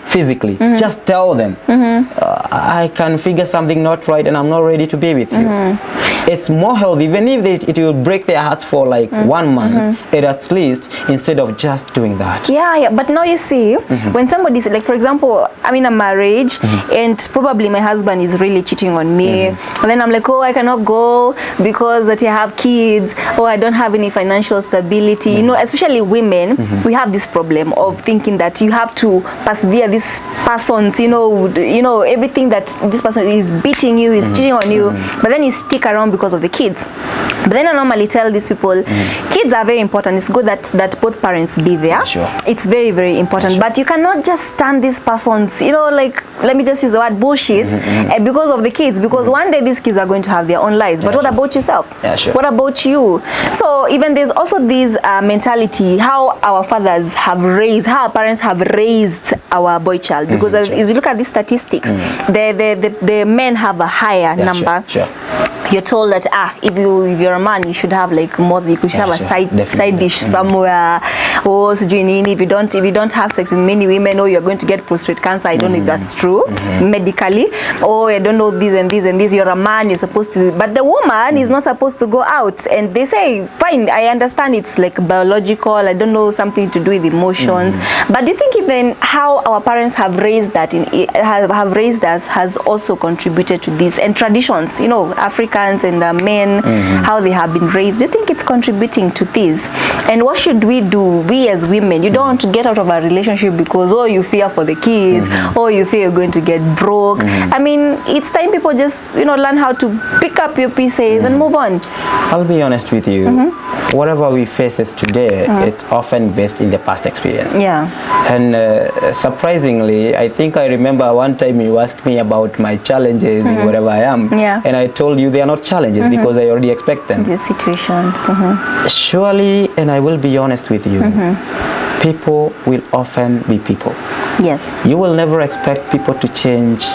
physically. Just tell them, I can figure something not right and I'm not ready to be with you. It's more healthy, even if it will break their hearts for like 1 month, at least, instead of just doing that. Yeah. But now you see, when somebody's like, for example, I'm in a marriage and probably my husband is really cheating on me. And then I'm like, oh, I cannot go because that I have kids, or I don't have any financial stability. You know, especially women, we have this problem of thinking that you have to persevere this person's, everything that this person is beating you, is cheating on you, but then you stick around because of the kids. But then I normally tell these people, kids are very important. It's good that both parents be there. Sure. It's very, very important. But you cannot just stand this person's, like, let me just use the word bullshit, because of the kids. Because one day these kids are going to have their own lives. But what about yourself? Yeah, sure. What about you? So even there's also this mentality, how our fathers have raised, how our parents have raised our boy child. Because as you look at these statistics, the men have a higher number. Sure. You're told that if you're a man, you should have like more. You should have a side dish somewhere. Or if you don't have sex with many women, or you're going to get prostate cancer. I don't know if that's true medically. Or I don't know this and this and this. You're a man. You're supposed to. But the woman is not supposed to go out. And they say, fine. I understand it's like biological. I don't know, something to do with emotions. But do you think even how our parents have raised that have raised us has also contributed to this, and traditions? Africans and men, how they have been raised. Do you think it's contributing to this? And what should we do, we as women? You don't want to get out of a relationship because, you fear for the kids, or you fear you're going to get broke. I mean, it's time people just, learn how to pick up your pieces and move on. I'll be honest with you. Whatever we faces today, it's often based in the past experience. Yeah. And surprisingly, I think I remember one time you asked me about my challenges in wherever I am. Yeah. And I told you they are not challenges because I already expect them. The situations. Surely, and I will be honest with you, people will often be people. Yes. You will never expect people to change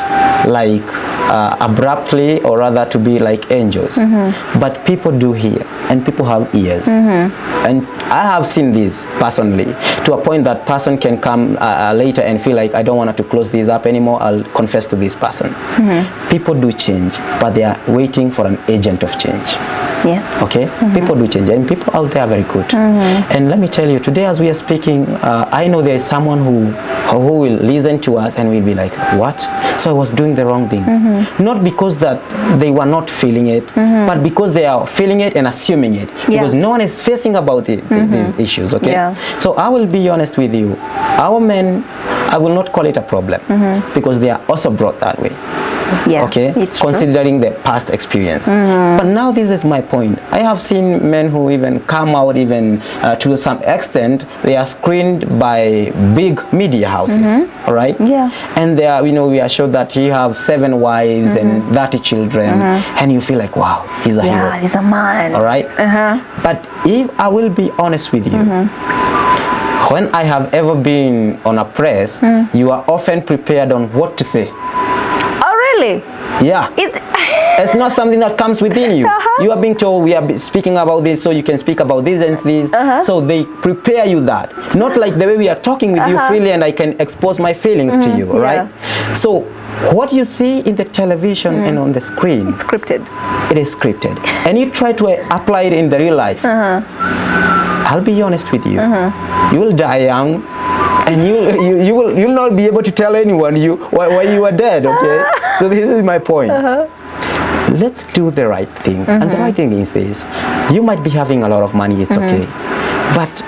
like abruptly, or rather to be like angels. But people do hear, and people have ears. And I have seen this personally, to a point that person can come later and feel like, I don't want to close this up anymore, I'll confess to this person. People do change, but they are waiting for an agent of change. Yes. Okay? People do change, and people out there are very good. And let me tell you, today as we are speaking, I know there is someone who will listen to us and will be like, what? So I was doing the wrong thing. Not because that they were not feeling it, but because they are feeling it and assuming it. Because no one is facing about it, these issues, okay? Yeah. So I will be honest with you. Our men, I will not call it a problem, because they are also brought that way. Yeah, okay, it's considering the past experience. But now this is my point. I have seen men who even come out, even to some extent, they are screened by big media houses, all right? Yeah. And they are, we are sure that you have 7 wives and 30 children, and you feel like, wow, he's a hero. Yeah, he's a man. All right? But if I will be honest with you, when I have ever been on a press, you are often prepared on what to say. Really? Yeah. It's not something that comes within you. You are being told, we are speaking about this, so you can speak about this and this. So they prepare you that. Not like the way we are talking with you freely and I can expose my feelings to you, right? So what you see in the television and on the screen, it's scripted. It is scripted. And you try to apply it in the real life. I'll be honest with you. You will die young. And you'll not be able to tell anyone why you are dead, okay? So this is my point. Let's do the right thing. And the right thing is this. You might be having a lot of money, it's okay. But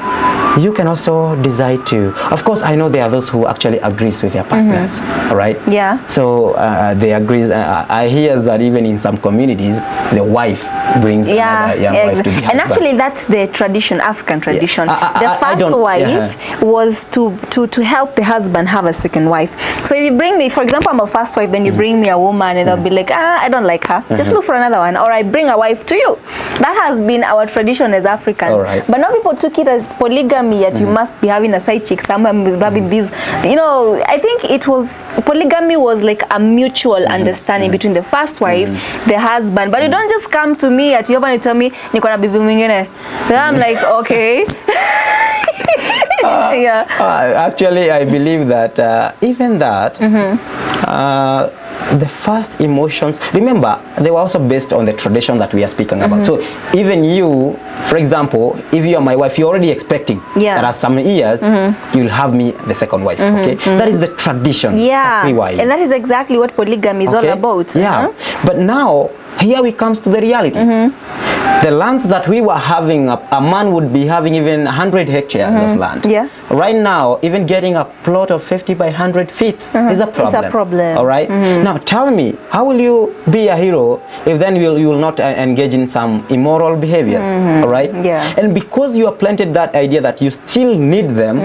you can also decide to, of course, I know there are those who actually agrees with their partners, all right? Yeah. So they agree. I hear that even in some communities, the wife brings another young wife to be husband. And actually that's the tradition, African tradition. The first wife was to help the husband have a second wife. So if you bring me, for example, I'm a first wife, then you bring me a woman and I'll be like, I don't like her. Just look for another one. Or I bring a wife to you. That has been our tradition as Africans. Right. But now people took it as polygamy, that you must be having a side chick somewhere, having this. I think polygamy was like a mutual understanding between the first wife, the husband. But you don't just come to me me at you tell me niko na bibi mwingine. Then I'm like, okay. Yeah. Actually, I believe that even that, the first emotions, remember, they were also based on the tradition that we are speaking about. So even you, for example, if you are my wife, you're already expecting that as some years, you'll have me the second wife. Okay, that is the tradition. Yeah, and that is exactly what polygamy is all about. Yeah, but now here we comes to the reality. The lands that we were having, a man would be having even 100 hectares of land. Yeah. Right now, even getting a plot of 50 by 100 feet is a problem. It's a problem. All right. Now, tell me, how will you be a hero if then you will not engage in some immoral behaviors? All right. Yeah. And because you have planted that idea that you still need them,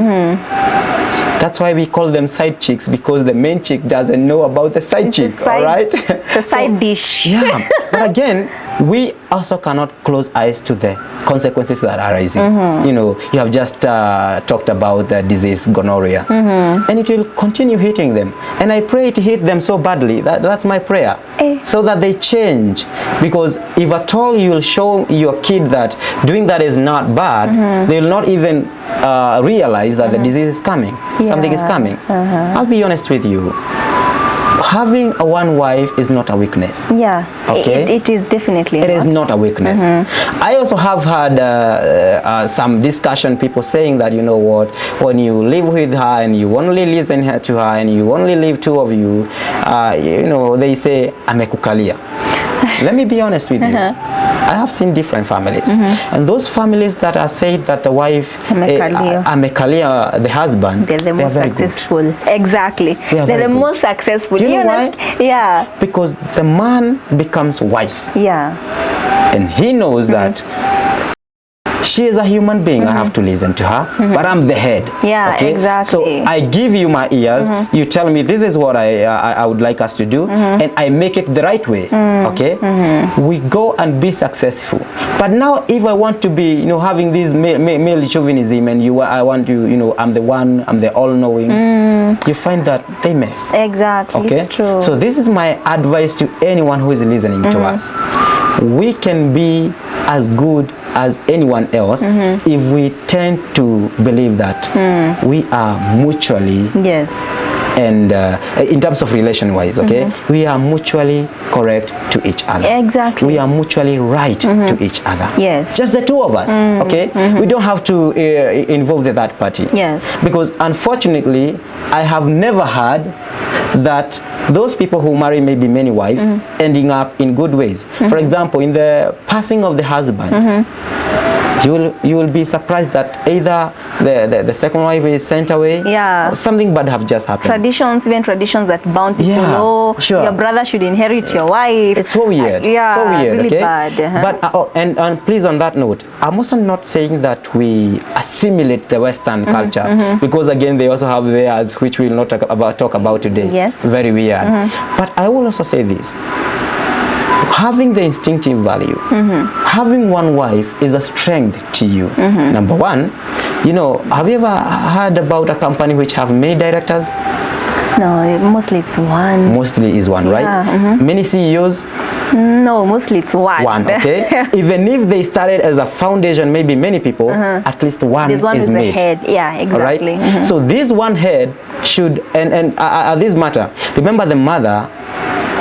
that's why we call them side chicks, because the main chick doesn't know about the side chick, all right? The side dish. Yeah, but again, we also cannot close eyes to the consequences that are arising. You know, you have just talked about the disease gonorrhea, and it will continue hitting them. And I pray it hit them so badly, that's my prayer, so that they change. Because if at all you will show your kid that doing that is not bad, they will not even realize that the disease is coming, something is coming. I'll be honest with you. Having a one wife is not a weakness. Yeah, okay? It is definitely It is not a weakness. I also have had some discussion, people saying that, you know what, when you live with her and you only listen to her and you only live two of you, you know, they say, amekukalia. Let me be honest with you. I have seen different families, and those families that are said that the wife amekalia the husband, they're the most successful. Exactly, they're the most successful. Do you know why? Yeah, because the man becomes wise. Yeah, and he knows that she is a human being. I have to listen to her, but I'm the head. Yeah, okay? Exactly. So I give you my ears. You tell me this is what I would like us to do, and I make it the right way. Okay, we go and be successful. But now, if I want to be, you know, having this male chauvinism, and I want to, you know, I'm the one, I'm the all-knowing, you find that they mess. Exactly. Okay, it's true. So this is my advice to anyone who is listening to us. We can be as good as anyone else if we tend to believe that we are mutually and in terms of relation wise, okay, we are mutually correct to each other. Exactly. We are mutually right to each other. Yes. Just the two of us, okay? We don't have to involve the third party. Yes. Because unfortunately, I have never heard that those people who marry maybe many wives ending up in good ways. For example, in the passing of the husband, you will be surprised that either the second wife is sent away, or something bad have just happened. Traditions, even traditions that bound people. Your brother should inherit your wife. It's so weird. So weird. Really okay? bad. But and please, on that note, I'm also not saying that we assimilate the Western culture, because again they also have theirs, which we'll not talk about today. Yes. Very weird. But I will also say this. Having the instinctive value, having one wife is a strength to you. Number one, you know, have you ever heard about a company which have many directors? No, mostly it's one. Mostly is one, right? Many CEOs? No, mostly it's one. One, okay? Even if they started as a foundation, maybe many people, at least one is made. The head. Yeah, exactly. Right? So this one head should, and this matter, remember the mother,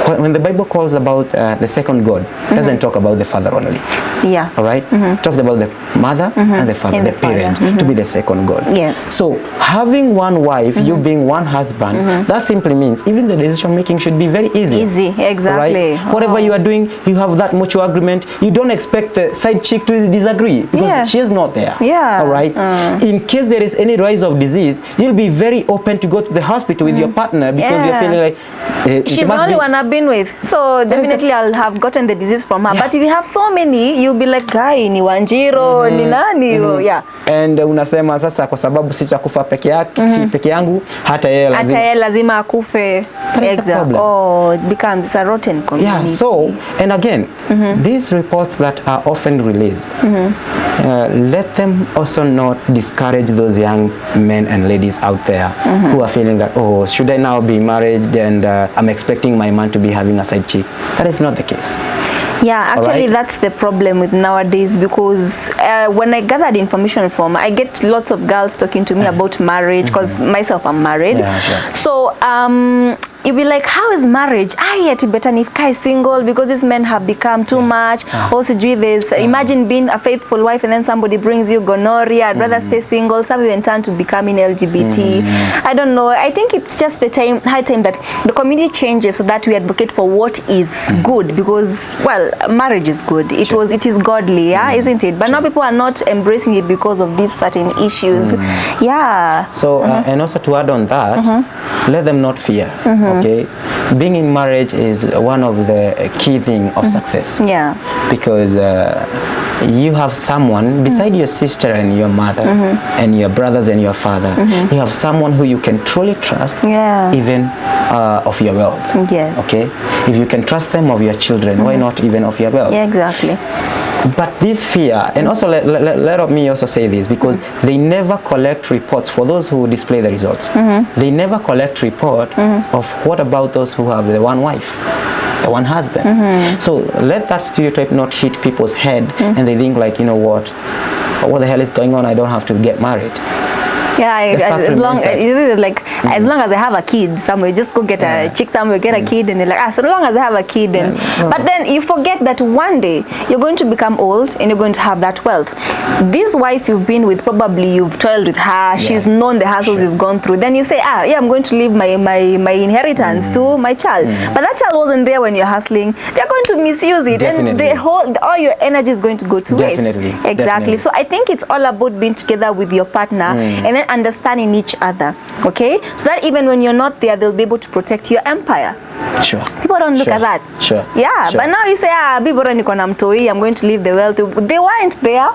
when the Bible calls about the second God, it doesn't talk about the father only. Yeah. All right? Talks about the mother and the father, and the parent, to be the second God. Yes. So having one wife, you being one husband, that simply means even the decision making should be very easy. Easy, exactly. Right? Whatever you are doing, you have that mutual agreement. You don't expect the side chick to disagree, because she is not there. Yeah. All right? In case there is any rise of disease, you'll be very open to go to the hospital with your partner, because you're feeling like she's the only one I've been with, so definitely I'll have gotten the disease from her. But if you have so many, you'll be like, guy ni Wanjiro, ni nani? And unasema sasa, kwa sababu sitakufa peke yangu, hata yeye lazima akufe. It becomes a rotten community. Yeah, so, and again, these reports that are often released, let them also not discourage those young men and ladies out there who are feeling that, oh, should I now be married and I'm expecting my man to be having a side chick? That is not the case. Yeah, actually Alright? that's the problem with nowadays, because when I gathered information from, I get lots of girls talking to me about marriage, because myself I'm married. Yeah, sure. So you'll be like, how is marriage? Yet better if Kai is single, because these men have become too much. Also, this imagine being a faithful wife and then somebody brings you gonorrhea. I'd rather stay single. Some even turn to becoming LGBT. I don't know. I think it's just the high time that the community changes so that we advocate for what is good, because well, marriage is good. It is godly, yeah, isn't it? But now people are not embracing it because of these certain issues. Yeah. So and also to add on that, let them not fear. Okay, being in marriage is one of the key thing of success. Yeah. Because you have someone beside your sister and your mother and your brothers and your father. You have someone who you can truly trust, even of your wealth. Yes. Okay, if you can trust them of your children, why not even of your wealth? Yeah, exactly. But this fear, and also let me also say this, because they never collect reports for those who display the results. They never collect report of what about those who have the one wife, the one husband. So let that stereotype not hit people's head and they think like, you know what the hell is going on? I don't have to get married. Yeah, as long as I have a kid somewhere, just go get a chick somewhere, get a kid, and you're like, so long as I have a kid, and but then you forget that one day you're going to become old and you're going to have that wealth. This wife you've been with, probably you've toiled with her, she's known the hassles you've gone through. Then you say, yeah, I'm going to leave my inheritance to my child, but that child wasn't there when you're hustling. They're going to misuse it, and all your energy is going to go to waste. Exactly. Definitely. So I think it's all about being together with your partner and then understanding each other, okay? So that even when you're not there, they'll be able to protect your empire. Sure. People don't look at that. Sure. Yeah, but now you say, I'm going to leave the wealth. They weren't there.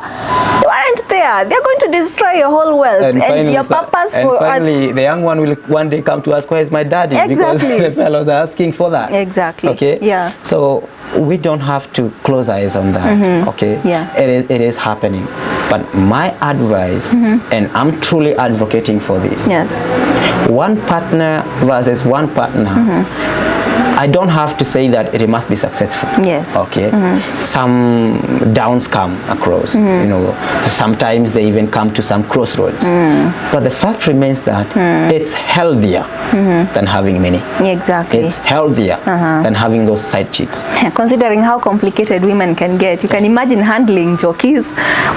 They're going to destroy your whole wealth and finally, your purpose. And finally, the young one will one day come to ask, where is my daddy? Because the fellows are asking for that. Exactly. Okay? Yeah. So we don't have to close our eyes on that. Okay? Yeah. It is happening. But my advice, and I'm truly advocating for this. Yes. One partner versus one partner. I don't have to say that it must be successful. Yes. Okay. Some downs come across. You know, sometimes they even come to some crossroads. But the fact remains that it's healthier than having many. Exactly. It's healthier than having those side chicks. Considering how complicated women can get, you can imagine handling jockeys,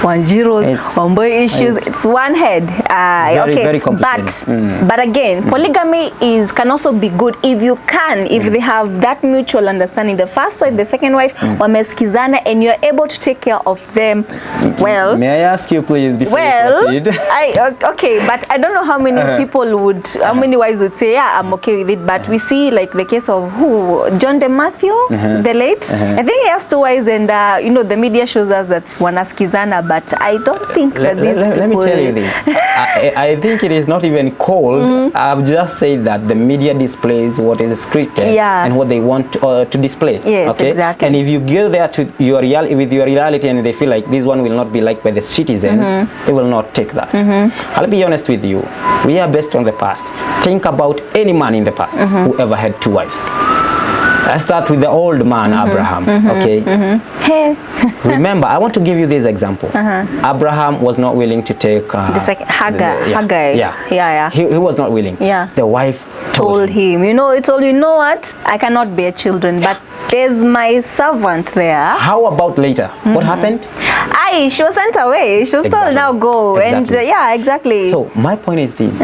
1-0s, one-boy issues. It's one head. Very complicated. But again, polygamy can also be good if you can, if they have that mutual understanding. The first wife, the second wife, wameskizana, and you're able to take care of them well. May I ask you please before you proceed? Okay, but I don't know how many how many wives would say, yeah, I'm okay with it. But we see like the case of John De Matthew, the late. I think he has 2 wives, and the media shows us that wanaskizana, but I don't think that let me tell you this. I think it is not even cold. I've just said that the media displays what is scripted and what they want to display. Yes, okay? exactly. And if you go there to with your reality and they feel like this one will not be liked by the citizens, they will not take that. I'll be honest with you. We are based on the past. Think about any man in the past who ever had 2 wives. Let's start with the old man, Abraham. Okay. Hey. Remember, I want to give you this example. Abraham was not willing to take the second Hagar. Yeah. He was not willing. Yeah. The wife told him. You know what? I cannot bear children, but there's my servant there. How about later? What happened? She was sent away. She was told, now go. Exactly. And exactly. So my point is this.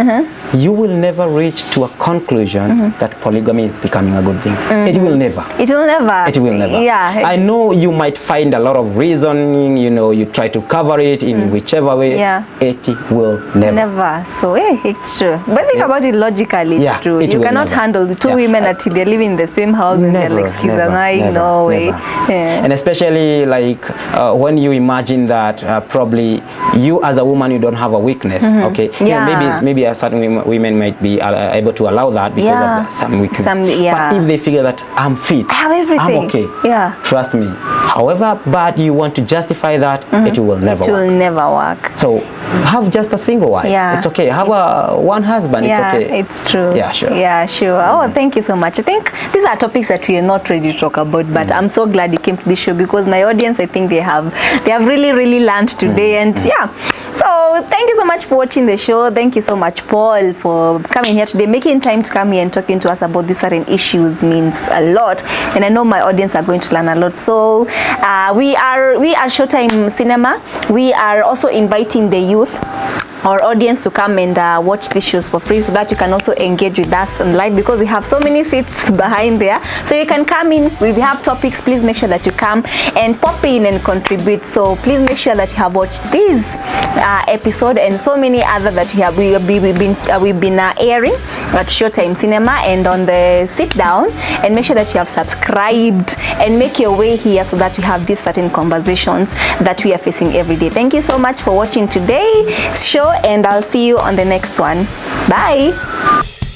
You will never reach to a conclusion that polygamy is becoming a good thing. It will never. It will never. It will never. Yeah. I know you might find a lot of reasoning, you try to cover it in whichever way. Yeah. It will never. Never. So it's true. But think about it logically, it's true. You cannot handle the 2 women until they're living in the same house and they're like, no way. Yeah. And especially like when you imagine that probably you as a woman, you don't have a weakness. Okay. Yeah. Maybe a certain women might be able to allow that because of some weakness. But if they figure that I'm fit, I have everything. I'm okay. Yeah. Trust me, However bad you want to justify that, it will never It work. will never work. So have just a single wife. Yeah. It's okay. Have one husband. Yeah, it's okay. it's true. Yeah, sure. Yeah, sure. Oh, thank you so much. I think these are topics that we are not ready to talk about, but I'm so glad you came to this show because my audience, I think they have really learned today. And yeah, so thank you so much for watching the show. Thank you so much, Paul, for coming here today, making time to come here and talking to us about these certain issues means a lot. And I know my audience are going to learn a lot. So we are Showtime Cinema. We are also inviting the youth, our audience, to come and watch these shows for free so that you can also engage with us on live because we have so many seats behind there. So you can come in. We have topics. Please make sure that you come and pop in and contribute. So please make sure that you have watched this episode and so many other that we've been airing at Showtime Cinema and on the sit down, and make sure that you have subscribed and make your way here so that we have these certain conversations that we are facing every day. Thank you so much for watching today's show, and I'll see you on the next one. Bye.